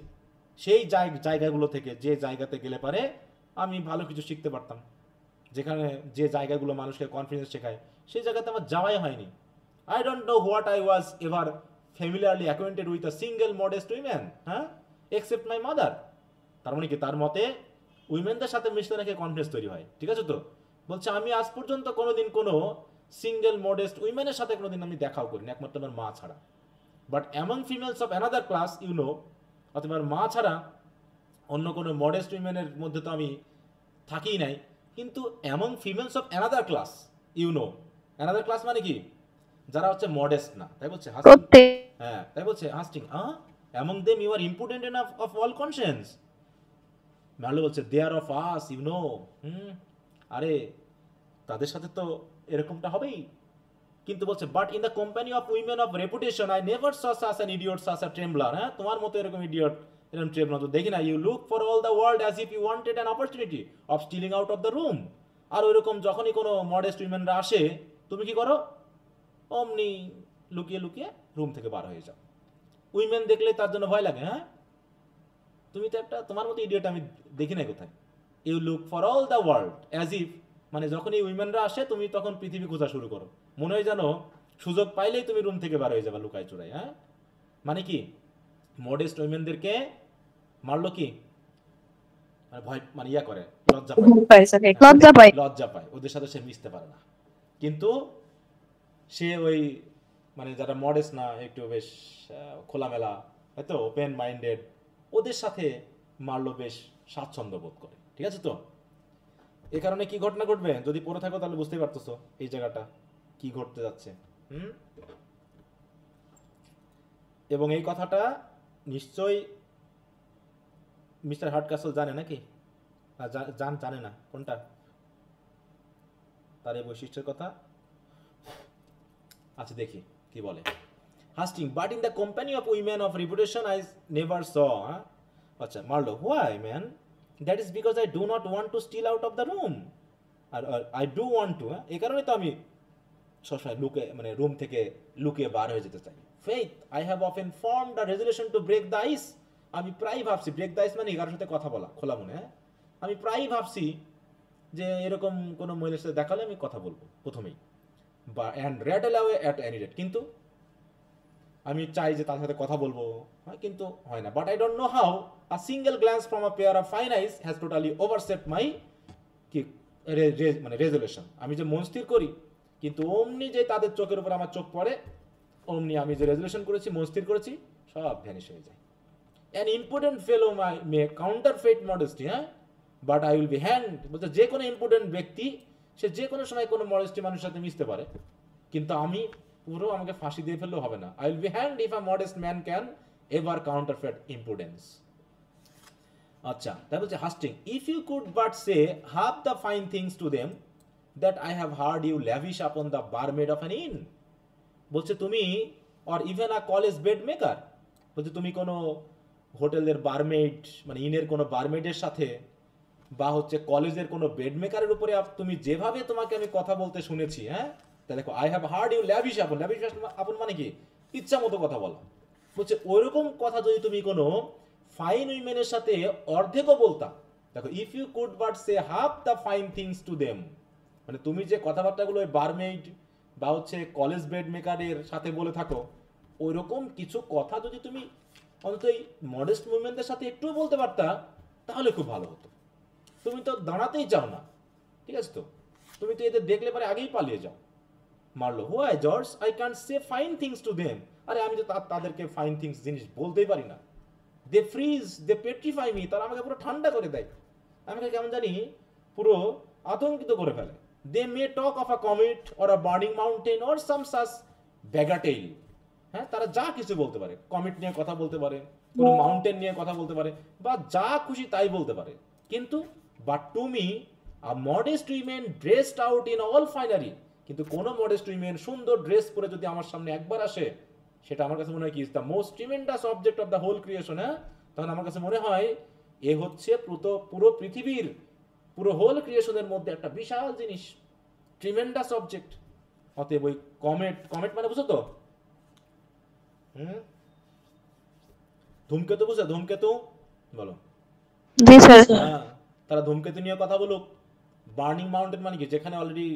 সেই জায়গাগুলো থেকে যে জায়গাতে গেলে পারে আমি ভালো কিছু শিখতে পারতাম, যেখানে যে জায়গাগুলো মানুষকে কনফিডেন্স শেখায় সেই জায়গাতে আমার যাওয়াই হয়নি। I don't know what I was ever familiarly acquainted with a single modest women, হ্যাঁ, এক্সেপ্ট মাই মাদার। তার মানে কি, তার মতে উইমেনদের সাথে মিশতে নাকি কনফিডেন্স তৈরি হয়, ঠিক আছে তো? বলছে আমি আজ পর্যন্ত কোনোদিন কোনো সিঙ্গেল মডেস্ট উইমেনের সাথে কোনোদিন আমি দেখাও করিনি, একমাত্র আমার মা ছাড়া। But among females of another class you know, অথবা আমার মা ছাড়া অন্য কোনো মডেস্ট উইমেনের মধ্যে তো আমি থাকিই নাই। কিন্তু among females of another class you know, another class মানে কি, যারা হচ্ছে মডেস্ট না, তাই বলছে হাস্টিং। প্রত্যেক হ্যাঁ, তাই বলছে Hastings, among them you are important enough of all conscience. Marlow বলছে they are of us you know, আরে তাদের সাথে তো এরকমটা হবেই। কিন্তু বলছে but in the company of women of reputation I never saw such an idiot such a trembler. হ্যাঁ, তোমার মতো এরকম ইডিয়ট, এরকম ট্রেমবলার তো দেখি না। You look for all the world as if you wanted an opportunity of stealing out of the room. আর ওইরকম যখনই কোনো মডেস্ট উইমেনরা আসে, তুমি কি করো? অমনি লুকিয়ে লুকিয়ে রুম থেকে বার হয়ে যাও। উইমেন দেখলে তার জন্য ভয় লাগে। হ্যাঁ, তুমি তো একটা, তোমার মতো ইডিয়ট আমি দেখি না কোথায়। You look for all the world as if, মানে যখন এই উইমেনরা আসে তুমি তখন পৃথিবী খোঁজা শুরু করো, মনে হয় যেন সুযোগ পাইলেই তুমি রুম থেকে বার হয়ে যাবে লুকাই চুরাই। হ্যাঁ, মানে কি, মডেস্ট উইমেনদেরকে মারলো কি, মানে ভয়, মানে ইয়া করে, লজ্জা পায়, লজ্জা পায়। লজ্জা পায়, ওদের সাথে সে মিশতে পারে না। কিন্তু সে ওই, মানে যারা মডেস্ট না, একটু বেশ খোলামেলা, হয়তো ওপেন মাইন্ডেড, ওদের সাথে মারলো বেশ স্বাচ্ছন্দ্য বোধ করে, ঠিক আছে তো? এ কারণে কি ঘটনা ঘটবে, যদি পড়ে থাকো তাহলে বুঝতেই পারতেছো এই জায়গাটা কি ঘটতে যাচ্ছে। এবং এই কথাটা নিশ্চয়ই মিস্টার হার্ডক্যাসল জানে নাকি? জানে না কোনটা, তার এই বৈশিষ্ট্যের কথা। আচ্ছা দেখি কি বলে Hastings. But in the company of women of reputation I never saw. আচ্ছা, Marlow why man, that is because I do not want to steal out of the room. আর আই ডু ওয়ান্ট টু, এই কারণে তো আমি সবসময় লুকে, মানে রুম থেকে লুকিয়ে বার হয়ে যেতে চাই। Faith I have often formed a resolution to break the ice. আমি প্রায়ই ভাবছি, ব্রেক দ্য আইস মানে কারোর সাথে কথা বলা খোলা মনে। হ্যাঁ, আমি প্রায়ই ভাবছি যে এরকম কোনো মহিলার সাথে দেখালে আমি কথা বলবো প্রথমেই, বা and rattle away at any rate. কিন্তু আমি চাই যে তার সাথে কথা বলবো, কিন্তু হয় না। But I don't know how a single glance from a pair of fine eyes has totally overset my কি, মানে রেজলিউশন। আমি যে মন স্থির করি, কিন্তু অমনি যে তাদের চোখের উপর আমার চোখ পড়ে, অমনি আমি যে রেজলিউশন করেছি, মন স্থির করেছি, সব ভ্যানিশ হয়ে যায়। অ্যান ইম্পর্টেন্ট ফেলো মাই মে কাউন্টারফেট মডেস্টি। হ্যাঁ, but I will be hanged. বলতে যে কোনো ইম্পর্টেন্ট ব্যক্তি সে যে কোনো সময় কোনো মডেস্টি মানুষের সাথে মিশতে পারে, কিন্তু আমি পুরো, আমাকে ফাঁসি দিয়ে ফেললেও হবে না। I will be hanged if a modest man can ever counterfeit importance. আচ্ছা, তাই বলছে Hastings, if you could but say half the fine things to them that I have heard you lavish upon the barmaid of an inn. বলছে তুমি, or even a college bed maker, বলছে তুমি কোনো হোটেলের বারমেড, মানে ইনের কোনো বারমেডের সাথে, বা হচ্ছে কলেজের কোনো বেড মেকারের উপরে তুমি যেভাবে তোমাকে আমি কথা বলতে শুনেছি। হ্যাঁ, তা দেখো, I have heard you lavish upon. Lavish upon মানে কি, ইচ্ছা মতো কথা বলা। বলছে ওইরকম কথা যদি তুমি কোনো ফাইন উইমেনের সাথে অর্ধেকও বলতা, দেখো, if you could but say half the fine things to them, মানে তুমি যে কথাবার্তাগুলো ওই বারমেড বা হচ্ছে কলেজ বেড মেকারের সাথে বলে থাকো, ওইরকম কিছু কথা যদি তুমি অন্তত এই মডেস্ট উইমেনদের সাথে একটুও বলতে পারতা, তাহলে খুব ভালো হতো। তুমি তো দাঁড়াতেই চাও না, ঠিক আছে তো? তুমি তো এদের দেখলে পরে আগেই পালিয়ে যাও। মারলো why George I can't say fine things to them. আরে আমি তো তাদেরকে ফাইন থিংস জিনিস বলতেই পারি না। দে ফ্রিজ, দে পেট্রিফাই মি, তারা আমাকে পুরো ঠান্ডা করে দেয়, আমাকে কেমন জানি পুরো আতঙ্কিত করে ফেলে। They may talk of a comet or a burning mountain or some such bagatelle. হ্যাঁ, তারা যা কিছু বলতে পারে, কমেট নিয়ে কথা বলতে পারে, কোনো মাউন্টেন নিয়ে কথা বলতে পারে, বা যা খুশি তাই বলতে পারে। কিন্তু but to me a modest women dressed out in all finery, কিন্তু কোনো মডেস্ট উইমেন সুন্দর ড্রেস পরে যদি আমার সামনে একবার আসে, সেটা আমার কাছে মনে হয় কি, is the most tremendous object of the whole creation. হ্যাঁ, তখন আমার কাছে মনে হয় এ হচ্ছে পুরো পৃথিবীর, পুরো হোল ক্রিয়েশনের মধ্যে একটা বিশাল জিনিস, ট্রিমেন্ডাস অবজেক্ট। অতএব ওই কমেট মানে বুঝো তো, ধূমকেতু বুঝছো? ধূমকেতু বলো। জি স্যার। হ্যাঁ, তারা ধূমকেতু নিয়ে কথা বলুক। বার্নিং মাউন্টেন মানে কি? যেখানে অলরেডি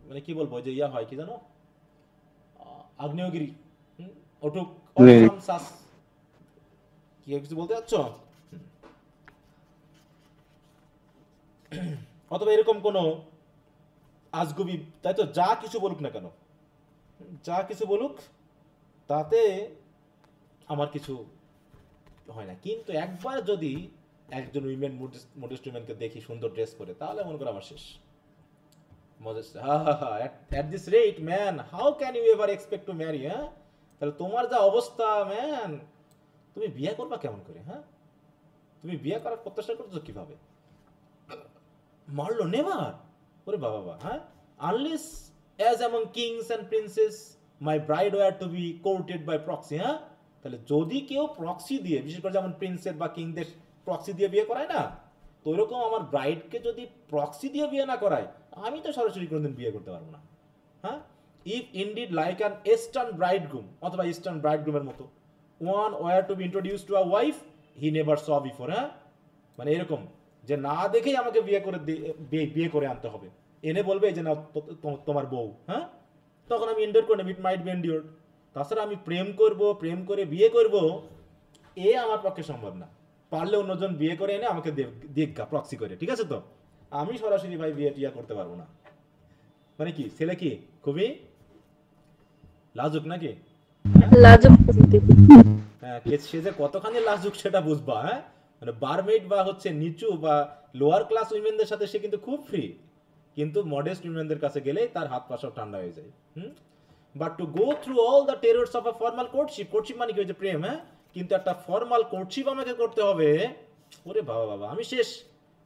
মানে কি বলবো, যে ইয়া হয় কি জানো, আগ্নেয়গিরি। ওটুক অসাম সাস, কি কিছু বলতে চাচ্ছ? অথবা এরকম কোনো আজগুবি, তাই তো, যা কিছু বলুক না কেন, যা কিছু বলুক তাতে আমার কিছু হয় না। কিন্তু একবার যদি একজন উইমেন, মডেস্ট উইমেনকে দেখি সুন্দর ড্রেস করে, তাহলে মনে করো আমার শেষ। At this rate, man, how can you ever expect to marry? হ্যাঁ, তাহলে তোমার যা অবস্থা ম্যান, তুমি বিয়ে করবা কেমন করে? হ্যাঁ, তুমি বিয়ে করার প্রত্যাশা করছো কিভাবে? মারলো নেভার। ওরে বাবা বাবা। হ্যাঁ, unless as among kings and princes my bride were to be courted by proxy. হ্যাঁ, তাহলে যদি কেউ প্রক্সি দিয়ে, বিশেষ করে যেমন প্রিন্সেস বা কিংদের প্রক্সি দিয়ে বিয়ে করায় না, তো ওইরকম আমার ব্রাইডকে যদি প্রক্সি দিয়ে বিয়ে না করায়, আমি তো সরাসরি কোনোদিন বিয়ে করতে পারবো না। হ্যাঁ, if indeed like an eastern bridegroom, অথবা ইস্টার্ন ব্রাইডগ্রুমের মতো, one were to be introduce to a wife he never saw before. হ্যাঁ, মানে এরকম যে না দেখেই আমাকে বিয়ে করে আনতে হবে, এনে বলবে যে না তোমার বউ। হ্যাঁ, তখন আমি এন্ডোর করে নেব, ইট মাইট বি এন্ডিওর্ড। তাছাড়া আমি প্রেম করব, প্রেম করে বিয়ে করব, এ আমার পক্ষে সম্ভব না। পারলে অন্যজন বিয়ে করে এনে আমাকে দেখগা প্রক্সি করে, ঠিক আছে? তো আমি সরাসরি ভাই বিয়ে টিয়া করতে পারবো না। মানে কি ছেলে কি খুবই লাজুক নাকি? লাজুক। হ্যাঁ, সে যে কতখানি লাজুক সেটা বুঝবা। হ্যাঁ, মানে বারমেড বা হচ্ছে নিচু বা লোয়ার ক্লাস উইমেনদের সাথে সে কিন্তু খুব ফ্রি, কিন্তু মডেস্ট উইমেনদের কাছে গেলেই তার হাত পা সব ঠান্ডা হয়ে যায়। But to go through all the terrors of a formal courtship, courtship মানে কি হচ্ছে প্রেম। হ্যাঁ, কিন্তু একটা ফর্মাল কোর্টশিপ আমাকে করতে হবে। ওরে বাবা বাবা, আমি শেষ।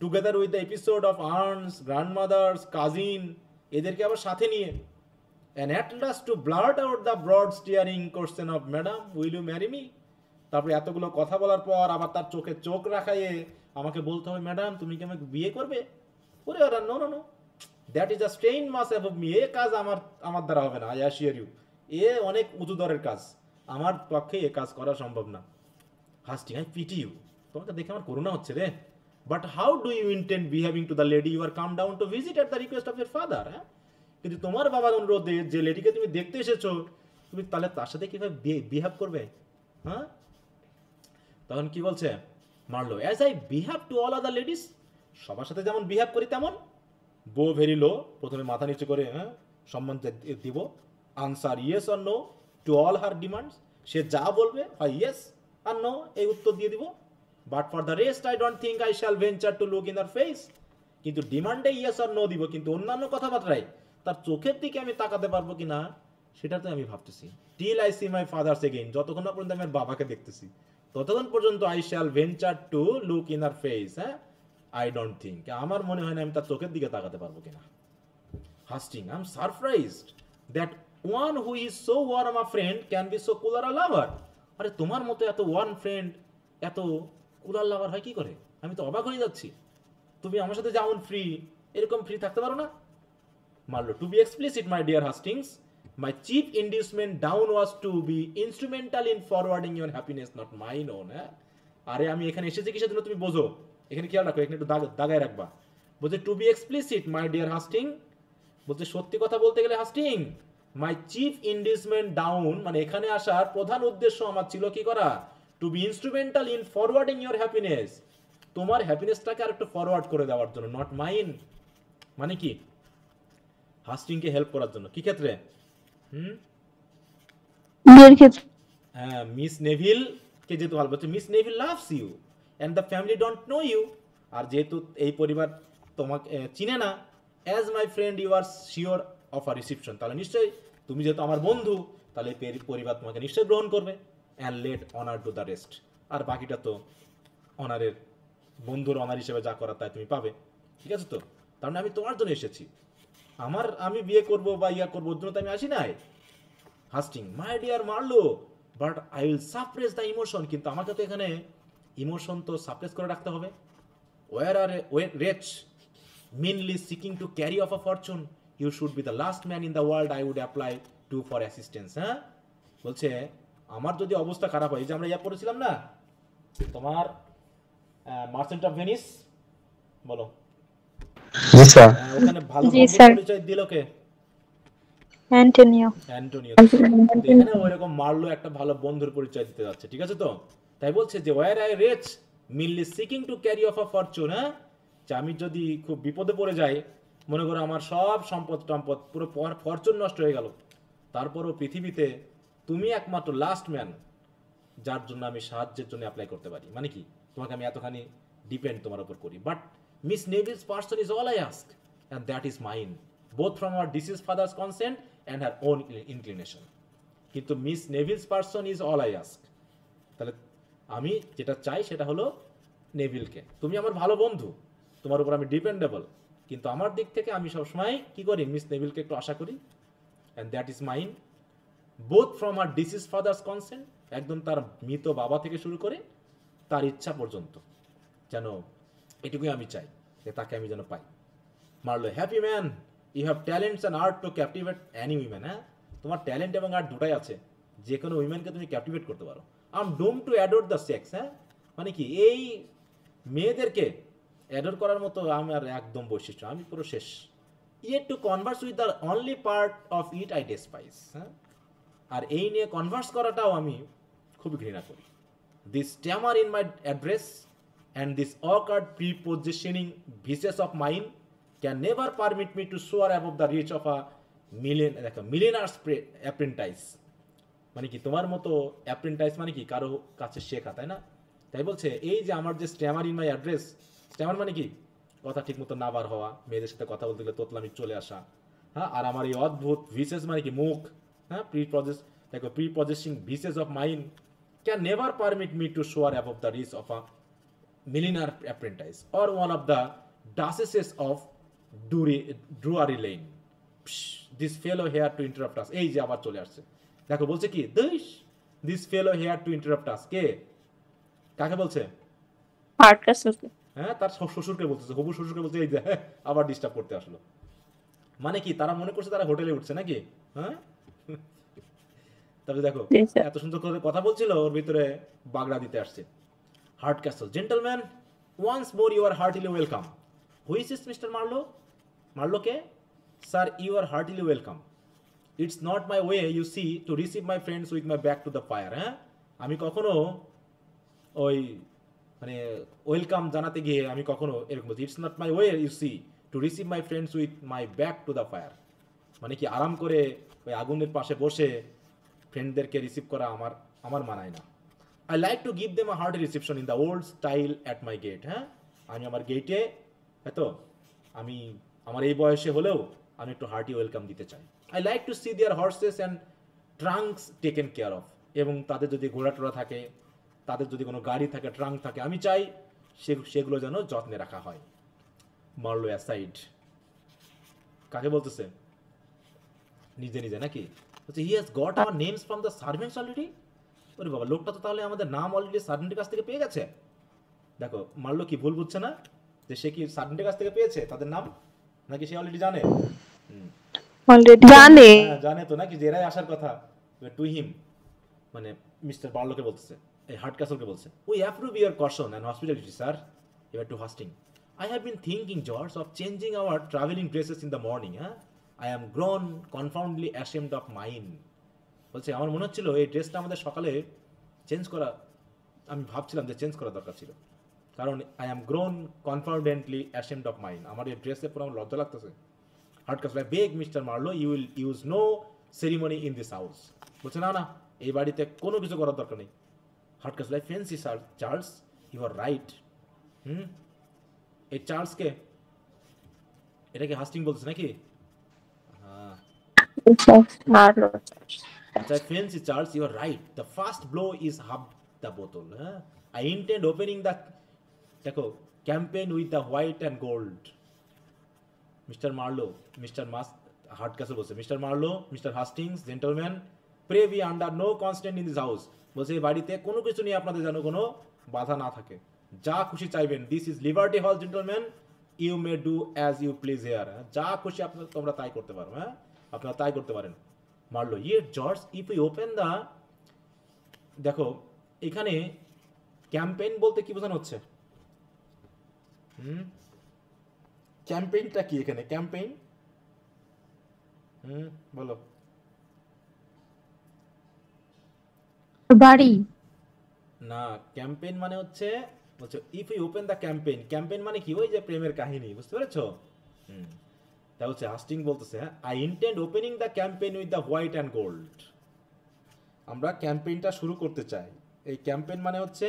Together with the episode of earns, grandmother's, cousin, এদেরকে আবার সাথে নিয়ে, and at last to blurt out the broad staring question of madam will you marry me? তারপরে এতগুলো কথা বলার পর আবার তার চোখে চোখ রাখাইয়ে আমাকে বলতে হবে ম্যাডাম তুমি কি আমাকে বিয়ে করবে? ওরে ওরা no no no, that is a strain much above me. এ কাজ আমার দ্বারা হবে না, আই অ্যাসিওর ইউ। এ অনেক উঁচু দরের কাজ, আমার পক্ষে এ কাজ করা সম্ভব না। হাস্টিং, আই পিটি ইউ, তোমাকে দেখে আমার করুণা হচ্ছে রে। But how do you intend behaving to the lady you are come down to visit at the request of your father? হ্যাঁ, কিন্তু তোমার বাবার অনুরোধে যে লেডিকে তুমি দেখতে এসেছো, তুমি তাহলে তার সাথে কিভাবে বিহেভ করবে? হ্যাঁ, তখন কি বলছে মারলো, as I behave to all other ladies, সবার সাথে যেমন বিহেভ করি তেমন। বো ভেরি লো, প্রথমে মাথা নিচু করে হ্যাঁ সম্মান দিব। Answer yes or no to all her demands, সে যা বলবে হয় ইয়েস আর নো এই উত্তর দিয়ে দিব। But for the rest I don't think I shall venture to look in her face, কিন্তু ডিমান্ডে ইয়েস আর নো দিব, কিন্তু অন্যান্য কথাবার্তায় তার চোখের দিকে আমি তাকাতে পারবো কিনা সেটা তো আমি ভাবতেছি। Till I see my father's again, যতক্ষণ না পর্যন্ত আমি আমার বাবাকে দেখতেছি ততক্ষণ পর্যন্ত I shall venture to look in her face. হ্যাঁ, আই ডোন্ট থিঙ্ক, আমার মনে হয় না আমি তার চোখের দিকে তাকাতে পারবো কিনা। Hastings, I am surprised that one who is so warm a friend can be so cooler a lover. আরে তোমার মতো এত ওয়ার্ম ফ্রেন্ড এত কুলার লাভার হয় কি করে? আমি তো অবাক হয়ে যাচ্ছি। তুমি আমার সাথে যেমন ফ্রি, এরকম ফ্রি থাকতে পারো না? Marlow, to be explicit my dear Hastings, my chief inducement down was to be instrumental in forwarding your happiness, not mine own. হ্যাঁ, আরে আমি এখানে এসেছি কিসের জন্য তুমি বোঝো, এখানে খেয়াল রাখো, এখানে একটু দাগায় রাখবা। বলছে to be explicit my dear Hastings, বলছে সত্যি কথা বলতে গেলে Hastings, my chief inducement down মানে এখানে আসার প্রধান উদ্দেশ্য আমার ছিল কি করা, to be instrumental in forwarding your happiness, তোমার হ্যাপিনেসটাকে আর একটু ফরওয়ার্ড করে দেওয়ার জন্য, নট মাইন মানে কি হাস্টিংকে হেল্প করার জন্য। কি ক্ষেত্রে? বিয়ের ক্ষেত্রে। হ্যাঁ, মিস নেভিল কে যেহেতু ভালো বলছে, Miss Neville loves you and the family don't know you, আর যেহেতু এই পরিবার তোমাকে চিনে না, as my friend you are sure of a reception, তাহলে নিশ্চয়ই তুমি যেহেতু আমার বন্ধু তাহলে পরিবার তোমাকে নিশ্চয়ই গ্রহণ করবে। And let honour to the rest, আর বাকিটা তো অনারের, বন্ধুর অনার হিসেবে যা করার তাই তুমি পাবে। ঠিক আছে? তো তার মানে আমি তোমার জন্য এসেছি, আমি বিয়ে করবো বা ইয়া করবো ওর জন্য তো আমি আসি নাই। Hastings, my dear Marlow, but I will suppress the emotion, কিন্তু আমাকে তো এখানে ইমোশন তো সাপ্রেস করে রাখতে হবে। Were are wretch mainly seeking to carry off a fortune, you should be the last man in the world I would apply to for assistance. হ্যাঁ, বলছে আমার যদি অবস্থা খারাপ হয়, যে আমরা ইয়া পড়েছিলাম না তোমার মার্চেন্ট অফ ভেনিস বলো। জি স্যার। ওখানে ভালো জি, বন্ধুর স্যার। পরিচয় দিল কে? অ্যান্টোনিও। অ্যান্টোনিও। তো এখানে ওইরকম মারলো একটা ভালো বন্ধুর পরিচয় দিতে যাচ্ছে, ঠিক আছে তো? তাই বলছে যে were I rich meanly seeking to carry off a fortune, হ্যাঁ, যে আমি যদি খুব বিপদে পড়ে যাই, মনে করো আমার সব সম্পদ টম্পদ পুরো ফরচুন নষ্ট হয়ে গেল, তারপরও পৃথিবীতে তুমি একমাত্র লাস্ট ম্যান যার জন্য আমি সাহায্যের জন্য অ্যাপ্লাই করতে পারি। মানে কি, তোমাকে আমি এতখানি ডিপেন্ড তোমার উপর করি। But Miss Neville's person is all I ask and that is mine both from our deceased father's consent and her own inclination. কিন্তু Miss Neville's person is all I ask, তাহলে আমি যেটা চাই সেটা হলো নেভিলকে। তুমি আমার ভালো বন্ধু, তোমার উপর আমি ডিপেন্ডেবল, কিন্তু আমার দিক থেকে আমি সবসময় কি করি, মিস নেভিলকে একটু আশা করি। And that is mine both from your deceased father's consent, একদম তার মৃত বাবা থেকে শুরু করে তার ইচ্ছা পর্যন্ত, যেন এটুকুই আমি চাই যে তাকে আমি যেন পাই। Marlow, happy man, you have talents and art to captivate any women. হ্যাঁ, তোমার ট্যালেন্ট এবং আর্ট দুটাই আছে, যে কোনো উইমেনকে তুমি ক্যাপটিভেট করতে পারো। I am doom to adore the sex. হ্যাঁ, মানে কি, এই মেয়েদেরকে অ্যাডোর করার মতো আমার একদম বৈশিষ্ট্য, আমি পুরো শেষ। Yet to converse with the only part of it I despise. হ্যাঁ, আর এই নিয়ে কনভার্স করাটাও আমি খুব ঘৃণা করি। This stammer in my address and this awkward prepossessing visage of mine can never permit me to soar above the reach of a millionaire's apprentice. মানে কি, তোমার মতো অ্যাপ্রেন্টাইস মানে কি, কারো কাছে শেখা, তাই না? তাই বলছে এই যে আমার যে Starmer in my address, Starmer মানে কি, কথা ঠিক মতো না বার হওয়া, মেয়েদের সাথে কথা বলতে গেলে তোতলামি চলে আসা। হ্যাঁ, আর আমার এই অদ্ভুত ভিসেস মানে কি, মুখ, হ্যাঁ, prepossessing visage of mine can never permit me to soar above the reach of a millionaire apprentice or one of the duchesses of Drury Lane. This fellow here to interrupt us. এই যে আবার চলে আসছে, দেখো বলছে কি, this fellow here to interrupt us। কে, কাকে বলছে? Heart castle. হ্যাঁ, তার শ্বশুরকে বলতেছে, হবু শ্বশুরকে বলছে, এই যে আবার ডিস্টার্ব করতে আসলো। মানে কি, তারা মনে করছে তারা হোটেলে উঠছে নাকি? হ্যাঁ, তবে দেখো এত সুন্দর করে কথা বলছিল, ওর ভিতরে বাগড়া দিতে আসছে। Hardcastle, gentleman, once more you are heartily welcome. Who is this mister Marlow? মার্লোকে? Sir, you are heartily welcome. It's not my way you see to receive my friends with my back to the fire. হ্যাঁ, আমি কখনো ওই মানে ওয়েলকাম জানাতে গিয়ে আমি কখনো এরকম বলছি, it's not my way you see to receive my friends with my back to the fire. মানে কি, আরাম করে ওই আগুনের পাশে বসে ফ্রেন্ডদেরকে রিসিভ করা আমার মানায় না। I like to give them a hearty reception in the old style at my gate. হ্যাঁ, আমি আমার গেটে, এতো আমি আমার এই বয়সে হলেও আমি একটু হার্টি ওয়েলকাম দিতে চাই। I like to see their horses and trunks taken care of. এবং তাদের যদি ঘোড়া টোড়া থাকে, তাদের যদি কোনো গাড়ি থাকে, ট্রাঙ্ক থাকে, আমি চাই সেগুলো যেন যত্নে রাখা হয়। মারলো অ্যাসাইড, কাকে বলতেছে? নিজে নিজে নাকি? বলছে, he has got our names from the servants already. ওরে বাবা, লোকটা তো তাহলে আমাদের নাম অলরেডি সার্ভেন্টের কাছ থেকে পেয়ে গেছে। দেখো মারলো কি ভুল বুঝছে না, যে সে কি সার্ভেন্টের কাছ থেকে পেয়েছে তাদের নাম, নাকি সে অলরেডি জানে? অলরেডি জানে। জানে তো নাকি, যে এরাই আসার কথা। টু হিম মানে মিস্টার বার্লোকে বলতেছে, এই হার্ট ক্যাসলকে বলছে, we approve your caution and hospitality sir, এবার to Hastings. I have been thinking George of changing our travelling dresses in the morning. হ্যাঁ, I am grown confoundedly ashamed of mine. বলছে, আমার মনে হচ্ছিল এই ড্রেসটা আমাদের সকালে চেঞ্জ করা, আমি ভাবছিলাম যে চেঞ্জ করা দরকার ছিল, কারণ I am grown confoundedly ashamed of mine. আমার এই ড্রেসে পুরো আমার লজ্জা লাগতেছে। Hardcastle, beg mister Marlow, you will use no ceremony in this house. বলছে, না না, এই বাড়িতে কোনো কিছু করার দরকার নেই। Hardcastle, fancy Sir Charles, you are right. এই চার্লসকে, এটা কি হাস্টিং বলছে নাকি? হ্যাঁ, I fancy Charles, you are right. The first blow is half the bottle. Huh? I intend opening the campaign with the white and gold. Mr. Marlowe, Mr. Hardcastle বলছে, Mr. Marlowe, Mr. Hastings, gentlemen, pray we under no constraint in this house. বলছে, এই বাড়িতে কোনো কিছু নিয়ে আপনাদের যেন কোনো বাধা না থাকে, যা খুশি চাইবেন। This is Liberty Hall, gentlemen. You may do as you please here. যা খুশি তোমরা তাই করতে পারো। হ্যাঁ, আপনারা তাই করতে পারেন। মারলো, ইয়ে George, if you open the, দেখো এখানে ক্যাম্পেইন বলতে কি বোঝানো হচ্ছে? ক্যাম্পেইনটা কি এখানে? ক্যাম্পেইন বলো। বাড়ি। না, ক্যাম্পেইন মানে হচ্ছে if you open the campaign, campaign মানে কি? ওই যে প্রেমের কাহিনী, বুঝতে পেরেছো? তা হচ্ছে হাস্টিং বলতেছে, I intend opening the campaign with the white and gold. আমরা ক্যাম্পেইনটা শুরু করতে চাই। এই ক্যাম্পেইন মানে হচ্ছে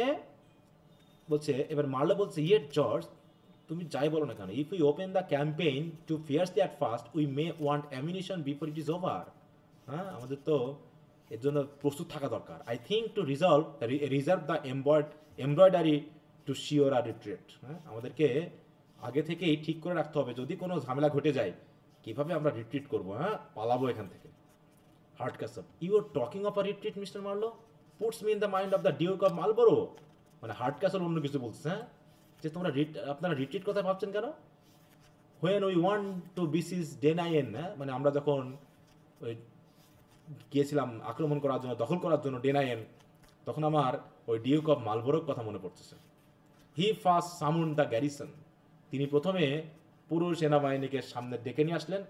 বলছে, এবার মার্লো বলছে, ইয়েট জর্জ, তুমি যাই বলো না কেন, if we open the campaign to fearlessly at first we may want ammunition before it is over. হ্যাঁ, আমাদের তো এর জন্য প্রস্তুত থাকা দরকার। I think to reserve the embroidery to sure or retreat. হ্যাঁ, আমাদেরকে আগে থেকেই ঠিক করে রাখতে হবে, যদি কোনো ঝামেলা ঘটে যায় কিভাবে আমরা রিট্রিট করবো, হ্যাঁ, পালাবো এখান থেকে। Hardcastle, you are talking of a retreat mister Marlow, puts me in the mind of the Duke of Marlborough. মানে হার্ড ক্যাসল অন্য কিছু বলছে, হ্যাঁ, যে তোমরা আপনারা রিট্রিট কথা ভাবছেন কেন? হোয়েন উই ওয়ান্ট টু বিসিজ ডেনাইন, হ্যাঁ, মানে আমরা যখন ওই গিয়েছিলাম আক্রমণ করার জন্য, দখল করার জন্য ডেনাইন, তখন আমার ওই ডিউক অফ মালবোরোর কথা মনে পড়তেছে। হি ফার্স্ট সামন দ্য গ্যারিসন, তিনি প্রথমে পুরো সেনাবাহিনীকে সামনে ডেকে নিয়ে আসলেন।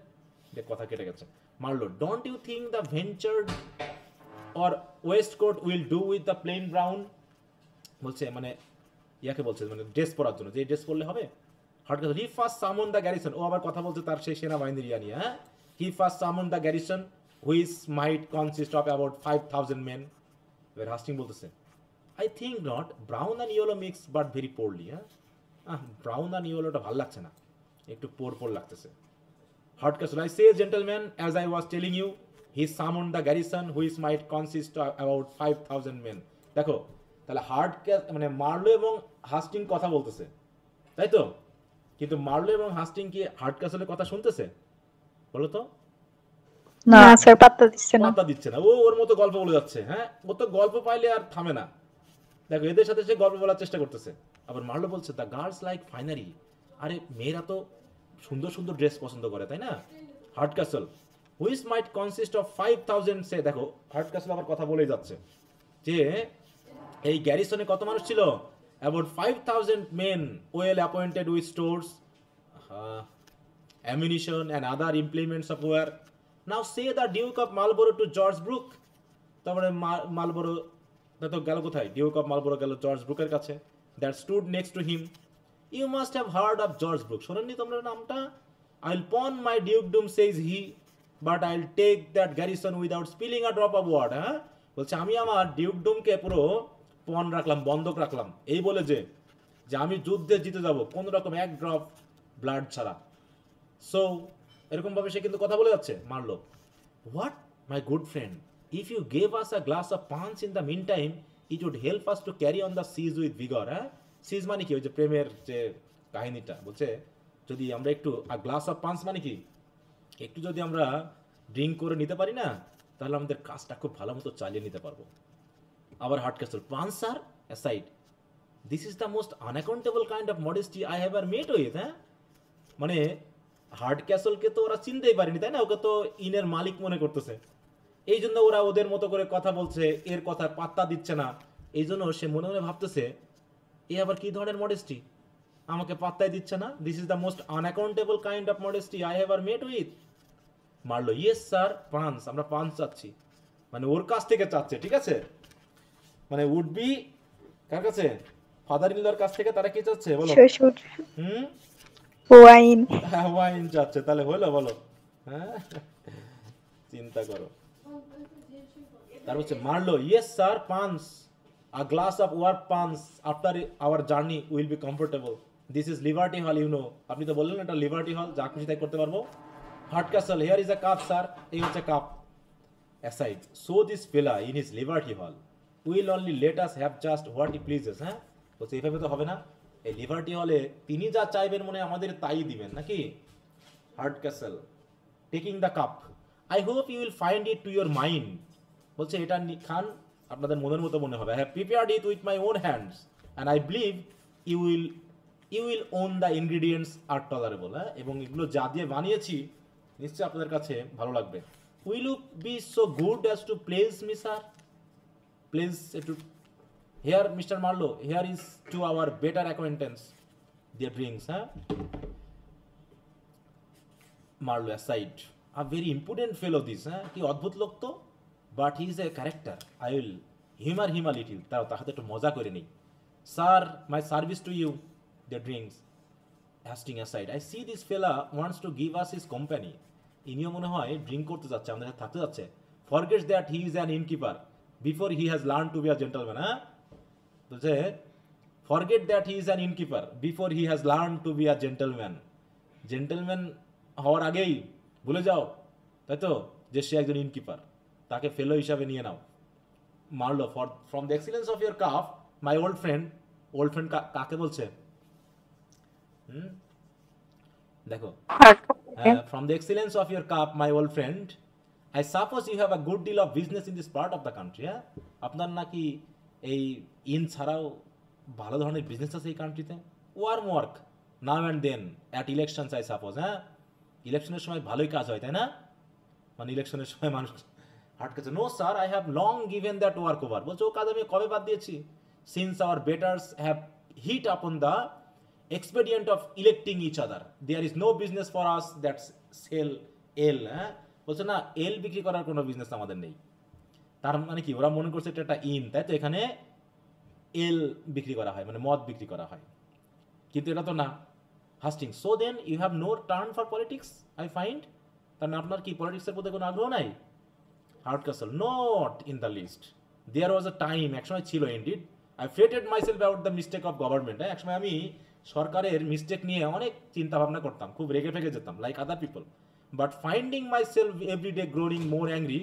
যে কথা কেটে গেছে। Marlow, don't you think the ventured or waistcoat will do with the plain brown? বলছে মানে ইয়াকে বলছে, মানে ড্রেস পরার জন্য, যে ড্রেস পরলে হবে। Hardcastle, he first summon the garrison, ও আবার কথা বলছে তার সেই সেনাবাহিনীর ইয়া নিয়ে। হ্যাঁ, he first summon the garrison which might consist of about 5000 men. এবার হাস্টিং বলতেছে, I think not, brown and yellow mix but very poorly. হ্যাঁ, ব্রাউন অ্যান্ড ইয়েলোটা ভালো লাগছে না, একটু পোর লাগতেছে। Hardcastle, I say, gentlemen, as I was telling you, he summoned the garrison which might consist of about 5000 men. দেখো, তাহলে মানে মার্লো এবং হাস্টিং কথা বলতেছে, তাই তো? কিন্তু মার্লো এবং হাস্টিং কি হার্ড ক্যাসলের কথা শুনতেছে? বলো তো। না স্যার, পাত্তা দিচ্ছে না। পাত্তা দিচ্ছে না, ও ওর মতো গল্প বলে যাচ্ছে। হ্যাঁ, ও তো গল্প পাইলে আর থামে না। দেখো, এদের সাথে সে গল্প বলার চেষ্টা করতেছে। আবার মার্লো বলছে, দ্য গার্লস লাইক ফাইনারি। আরে মেয়েরা তো সুন্দর সুন্দর ড্রেস পছন্দ করে, তাই না? Hardcastle, which might consist of 5000 সে। দেখো, হার্ড ক্যাসল আবার কথা বলেই যাচ্ছে যে এই গ্যারিসনে কত মানুষ ছিল? About 5000 men, well appointed with stores, ammunition and other implements of war. Now say the Duke of Marlborough to George Brooke. তারপরে মালবোরো তো গেল কোথায়? ডিউক অফ মালবোরো গেল জর্জ ব্রুকের কাছে। That stood next to him. You must have heard of George Brooke, শোনেননি তোমরা নামটা? I will pawn my dukedom says he, but I will take that garrison without spilling a drop of word. হ্যাঁ, বলছে আমি আমার ডিউকডুমকে পুরো পন রাখলাম, বন্ধক রাখলাম, এই বলে যে আমি যুদ্ধে জিতে যাব কোন রকম এক ড্রপ ব্লাড ছাড়া। সো এরকম ভাবে সে কিন্তু কথা বলে যাচ্ছে। Marlow, what my good friend, if you gave us a glass of punch in the meantime it would help us to carry on the siege with vigour. হ্যাঁ, সিজ মানে কি? ওই যে প্রেমের যে কাহিনীটা বলছে, যদি আমরা একটু গ্লাস অফ পাঞ্চ মানে কি, একটু যদি আমরা ড্রিঙ্ক করে নিতে পারি না, তাহলে আমাদের কাজটা খুব ভালো মতো চালিয়ে নিতে পারবো। আবার Hardcastle, punch sir aside, this is the most unaccountable kind of modesty I have e'er met with. হ্যাঁ, মানে হার্ড ক্যাসলকে তো ওরা চিনতেই পারেনি, তাই না? ওকে তো ইনের মালিক মনে করতেছে, এই জন্য ওরা ওদের মতো করে কথা বলছে, এর কথা পাত্তা দিচ্ছে না। এই জন্য সে মনে মনে ভাবতেছে, এ আবার কি ধরনের মডেস্টি, আমাকে পাত্তাই দিচ্ছে না। This is the most unaccountable kind of modesty I have e'er met with. Marlow, yes sir, punch, আমরা পাঞ্চ চাচ্ছি, মানে ওর কাছ থেকে চাচ্ছে, ঠিক আছে? মানে উড বি কার কাছে? ফাদার ইন লর কাছ থেকে তারা কি চাচ্ছে বলো? শ্বশুর। ওয়াইন। হ্যাঁ, ওয়াইন চাচ্ছে, তাহলে হলো বলো? হ্যাঁ, চিন্তা করো। তার হচ্ছে Marlow, yes sir, punch, a glass of warm punch after our journey will be comfortable. This is Liberty Hall, you know. আপনি তো বললেন এটা লিবার্টি হল, যা খুশি তাই করতে পারবো। Hard castle, here is a cup sir, এই হচ্ছে কাপ। অ্যাসাইড, সো দিস ফেলা ইন হিজ লিবার্টি হল will only let us have just what he pledges. হ্যাঁ, বলছে এইভাবে তো হবে না, এই লিবার্টি হলে তিনি যা চাইবেন মনে আমাদের তাই দিবেন নাকি? Hardcastle, taking the cup, I hope you will find it to your mind. বলছে এটা খান, আপনাদের মনের মতো মনে হবে। I have prepared it with my own hands and I believe you will own the ingredients are tolerable. হ্যাঁ, এবং এগুলো যা দিয়ে বানিয়েছি নিশ্চয়ই আপনাদের কাছে ভালো লাগবে। Will you be so good as to place me sir, please একটু Here, Mr. Marlowe, here is to our better acquaintance their drinks, huh? Marlowe aside, a very impudent fellow this, huh? কি অদ্ভুত লোক তো, but he is a character. I will humor him a little. তাহাতে একটু মজা করে নেই. Sir, my service to you, their drinks. Hastings aside, I see this fella wants to give us his company. ইনিও মনে হয় ড্রিঙ্ক করতে যাচ্ছে, আমাদের সাথে থাকতে যাচ্ছে. Forgets that he is an innkeeper before he has learned to be a gentleman, হ্যাঁ? বলছে forget that he is an innkeeper before he has learned to be a gentleman. Gentleman হওয়ার আগেই ভুলে যাও, তাই তো, যে সে একজন ইনকিপার, তাকে ফেলো হিসাবে নিয়ে নাও. মারলো, from the excellence of your calf my old friend কাকে বলছে? দেখো, from the excellence of your cup, my old friend, I suppose you have a good deal of business in this part of the country. হ্যাঁ, আপনার নাকি এই ইন ছাড়াও ভালো ধরনের বিজনেস আছে এই কান্ট্রিতে. Warm work now and then at elections, I suppose. হ্যাঁ, ইলেকশনের সময় ভালোই কাজ হয়, তাই না? মানে ইলেকশনের সময় মানুষ হাটকাছে. No sir, I have long given that work over. বলছে ও কাজ আমি কবে বাদ দিয়েছি. Since our betters have hit upon the expedient of electing each other, there is no business for us that sell ale. হ্যাঁ, বলছে না, এল বিক্রি করার কোনো বিজনেস আমাদের নেই. তার মানে কি, ওরা মনে করছে এটা একটা ইন, তাই তো, এখানে এল বিক্রি করা হয়, মানে মদ বিক্রি করা হয়, কিন্তু এটা তো না. Hastings, so then you have no turn for politics, I find. তার মানে আপনার কি পলিটিক্সের প্রতি কোনো আগ্রহ নাই? Hardcastle, not in the list. There was a time, একসময় ছিল indeed, I fretted myself about the mistake of government. হ্যাঁ, একসময় আমি সরকারের মিস্টেক নিয়ে অনেক চিন্তা ভাবনা করতাম, খুব রেগে ফেগে যেতাম, like other people. But finding myself every day growing more angry,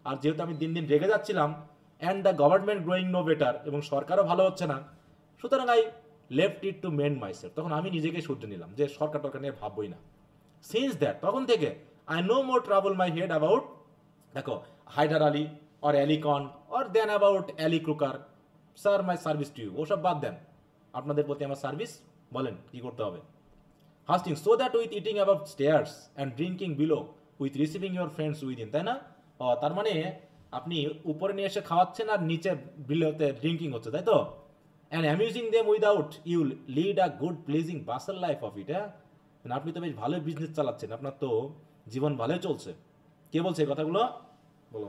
আর যেহেতু আমি দিন দিন রেগে যাচ্ছিলাম, and the government growing no better, এবং সরকারও ভালো হচ্ছে না, সুতরাং I left it to mend myself. তখন আমি নিজেকে শুধরে নিলাম যে সরকার টরকার নিয়ে ভাববই না. সিন্স দ্যাট, তখন থেকে I know more trouble my head about, দেখো, হায়দার আলী অর অ্যালিকন অর দেন অ্যাবাউট অ্যালি ক্রুকার. Sir, my service to you, ওসব বাদ দেন, আপনাদের প্রতি আমার সার্ভিস, বলেন কি করতে হবে. Hastings, so that with eating above stairs and drinking below with receiving your friends within, তাই না? তার মানে আপনি উপরে নিয়ে এসে খাওয়াচ্ছেন আর নিচে বিলোতে ড্রিঙ্কিং হচ্ছে, তাই তো? And amusing them without you lead a good pleasing bustle life of it. হ্যাঁ, আপনি তো বেশ ভালোই বিজনেস চালাচ্ছেন, আপনার তো জীবন ভালোই চলছে. কে বলছে এই কথাগুলো? বলো.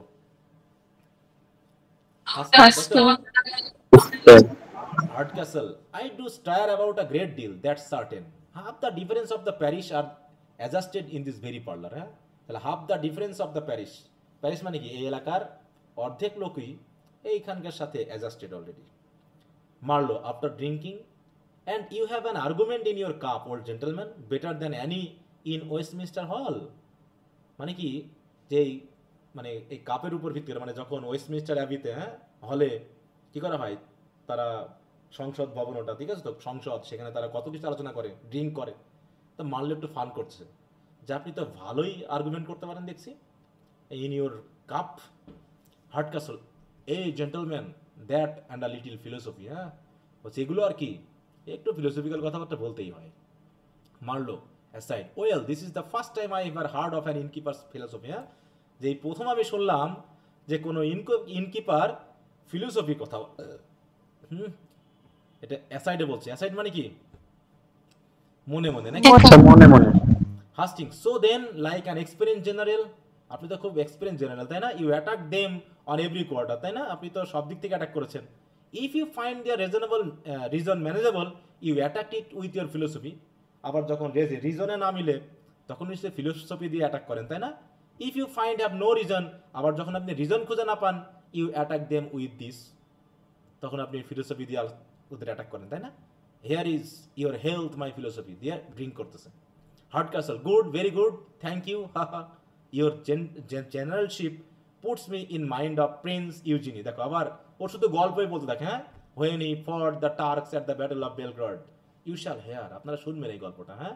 Hardcastle, I do stare about a great deal, that's certain. Half the difference of the parish are adjusted in this very parlor. হ্যাঁ, তাহলে half the difference of the parish, parish মানে কি, এই এলাকার অর্ধেক লোকই এইখানকার সাথে adjusted already. Marlow, after drinking, and you have an argument in your cup, old gentleman, better than any in Westminster Hall. মানে কি, যে মানে এই কাপের উপর ভিত্তি করে, মানে যখন ওয়েস্টমিনস্টার অ্যাবিতে, হ্যাঁ, হলে কি করা হয়, তারা সংসদ ভবন, ওটা ঠিক আছে তো, সংসদ, সেখানে তারা কত কিছু আলোচনা করে, ড্রিঙ্ক করে. তো মারলে একটু ফান করছে যে আপনি তো ভালোই আর্গুমেন্ট করতে পারেন দেখছি, ইন ইউর কাপ. হার্ডকাসল, এই gentleman, that and a little philosophy. হ্যাঁ, বলছে এগুলো আর কি, একটু ফিলোসফিক্যাল কথাবার্তা বলতেই হয়. Marlow, aside, well this is the first time I ever heard of an innkeeper's philosophy. হ্যাঁ, যে প্রথম আমি শুনলাম যে কোনো ইনকিপার ফিলোসফি কথা. এটা অ্যাসাইডে বলছে. অ্যাসাইড মানে কি, মনে মনে নাকি? মনে মনে. Hastings, so then like an experience general, আপনি তো খুব এক্সপিরিয়েন্স জেনারেল, তাই না? You attack them on every quarter, তাই না? আপনি তো সব দিক থেকে অ্যাটাক করেছেন. If you find their reason manageable, you attack it with your philosophy. আবার যখন রিজনে না মিলে, তখন নিশ্চয়ই ফিলোসফি দিয়ে অ্যাটাক করেন, তাই না? If you find have no reason, আবার যখন আপনি রিজন খুঁজে না পান, you attack them with this, তখন আপনি ফিলোসফি দিয়ে ওদের অ্যাটাক করেন, তাই না? Here is your health my philosophy, দিয়ে ড্রিঙ্ক করতেছে. Hardcastle, good, very good, thank you, হাহা, your generalship puts me in mind of Prince Eugene. দেখো, আবার ওর শুধু গল্পই বলতে থাকে. হ্যাঁ, when he fought the Turks at the battle of Belgrade, you shall hear, আপনারা শুনবেন এই গল্পটা. হ্যাঁ,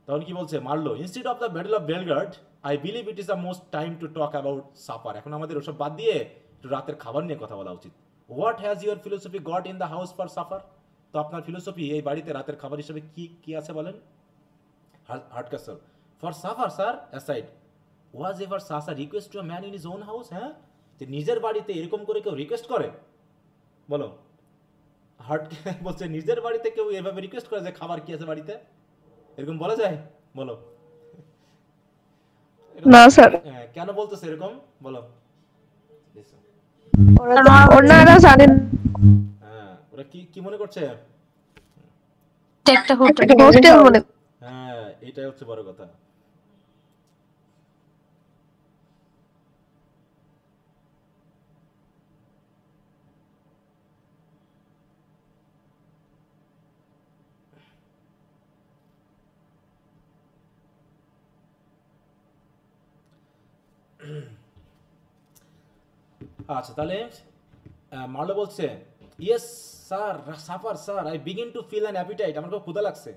তখন কি বলছে Marlow, instead of the battle of Belgrade I believe it is the most time to talk about supper. এখন আমাদের ওসব বাদ দিয়ে একটু রাতের খাবার নিয়ে কথা বলা উচিত. What has your philosophy got in the house for suffer? তো আপনার ফিলোসফি এই বাড়িতে রাতের খাবার হিসেবে কি কি আছে বলেন? Hardcastle, for supper sir, aside, was ever such a request to a man in his own house? হ্যাঁ, যে নিজের বাড়িতে এরকম করে কেউ রিকোয়েস্ট করে? বলো হার্ট বলছে নিজের বাড়িতে কেউ এভাবে রিকোয়েস্ট করে যে খাবার কি আছে বাড়িতে, এরকম বলা যায়? বলো না স্যার, হ্যাঁ, কেন বলতেছে এরকম বলো? ওনারা জানেন হ্যাঁ, ওরা কি কি মনে করছে? এটা একটা হোটেল। হোস্টেল মনে হ্যাঁ, এটাই হচ্ছে বড় কথা। আচ্ছা, তাহলে মার্লো বলছে yes sir, supper sir, I begin to feel an appetite, আমার খুব ক্ষুধা লাগছে।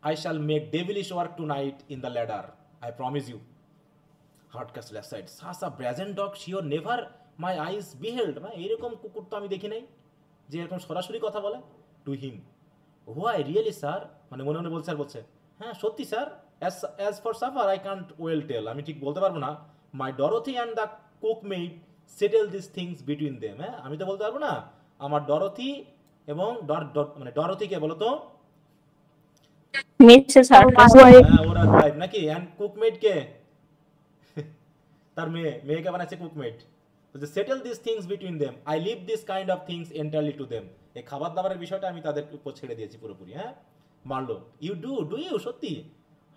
I shall make devilish work tonight in the larder, I promise you. Hardcastle aside, such a brazen dog sure never my eyes beheld, মানে এরকম কুকুর তো আমি দেখি নাই যে এরকম সরাসরি কথা বলে। To him, why really sir, মানে মনে মনে বলছে আর বলছে হ্যাঁ সত্যি sir. As for supper I can't well tell, আমি ঠিক বলতে পারবো না। My Dorothy and the cook maid settle this things between them, হ্যাঁ আমি তো বলতে পারবো না। আমার ডরথি এবং মানে ডরথিকে বলো তো, মিসেস হার্টকাস। হ্যাঁ ওরা ওয়াইফ নাকি, অ্যান্ড কুকমেট কে তার মেয়েকে বানাচ্ছে cook maid. Settle this things between them, I leave this kind of things entirely to them, এই খাবার দাবারের বিষয়টা আমি তাদের উপর ছেড়ে দিয়েছি পুরোপুরি। হ্যাঁ মারলো, ইউ ডু ইউ সত্যি?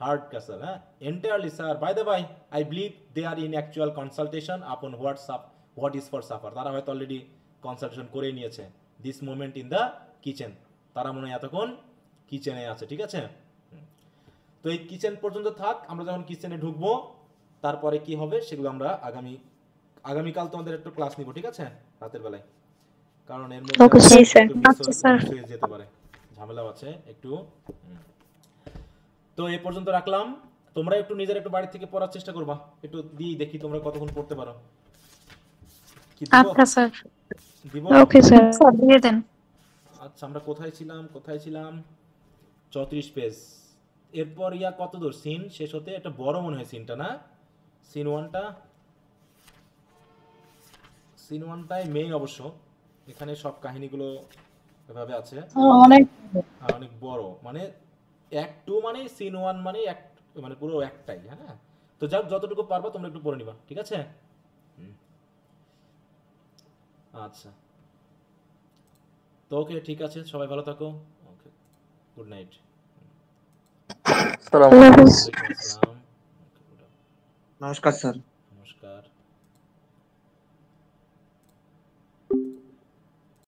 হার্ড ক্যাসল, হ্যাঁ entirely sir, by the by I believe they are in actual consultation upon what is for supper, তারা হয়তো অলরেডি কনসালটেশন করে নিয়েছে। This moment in the kitchen, তারা মনে হয় এতক্ষণ কিচেনে আছে, ঠিক আছে? তো এই কিচেন পর্যন্ত থাক, আমরা যখন কিচেনে ঢুকবো তারপরে কি হবে সেগুলো আমরা আগামীকাল তোমাদের একটু ক্লাস নিব, ঠিক আছে রাতের বেলায়, কারণ এর মধ্যে Okay, sir. একটু আচ্ছা, স্যার। miss হয়ে যেতে পারে, ঝামেলাও আছে একটু। তো এই পর্যন্ত রাখলাম, তোমরা একটু নিজের একটু বাড়ি থেকে পড়ার চেষ্টা করবা, একটু দিই দেখি তোমরা কতক্ষণ পড়তে পারো। কি দিব? আচ্ছা স্যার। দিব? ওকে স্যার স্যার দিয়ে দেন। আচ্ছা, আমরা কোথায় ছিলাম? 34 পেজ। এরপর কত দূর সিন শেষ হতে? একটা বড় মনে হয় সিনটা, না? সিন ওয়ানটাই মেইন অবশ্য, এখানে সব কাহিনীগুলো এভাবে আছে। অনেক বড়, মানে অ্যাক্ট 2 মানে সিন 1 মানে মানে পুরো একটাই। হ্যাঁ, তো যাক যতটুকু পারবা তোমরা একটু পড়ে নিবা, ঠিক আছে? আচ্ছা, তো ওকে, ঠিক আছে, সবাই ভালো থাকো। ওকে, গুড নাইট। সালাম। ওয়ালাইকুম আসসালাম। নমস্কার স্যার।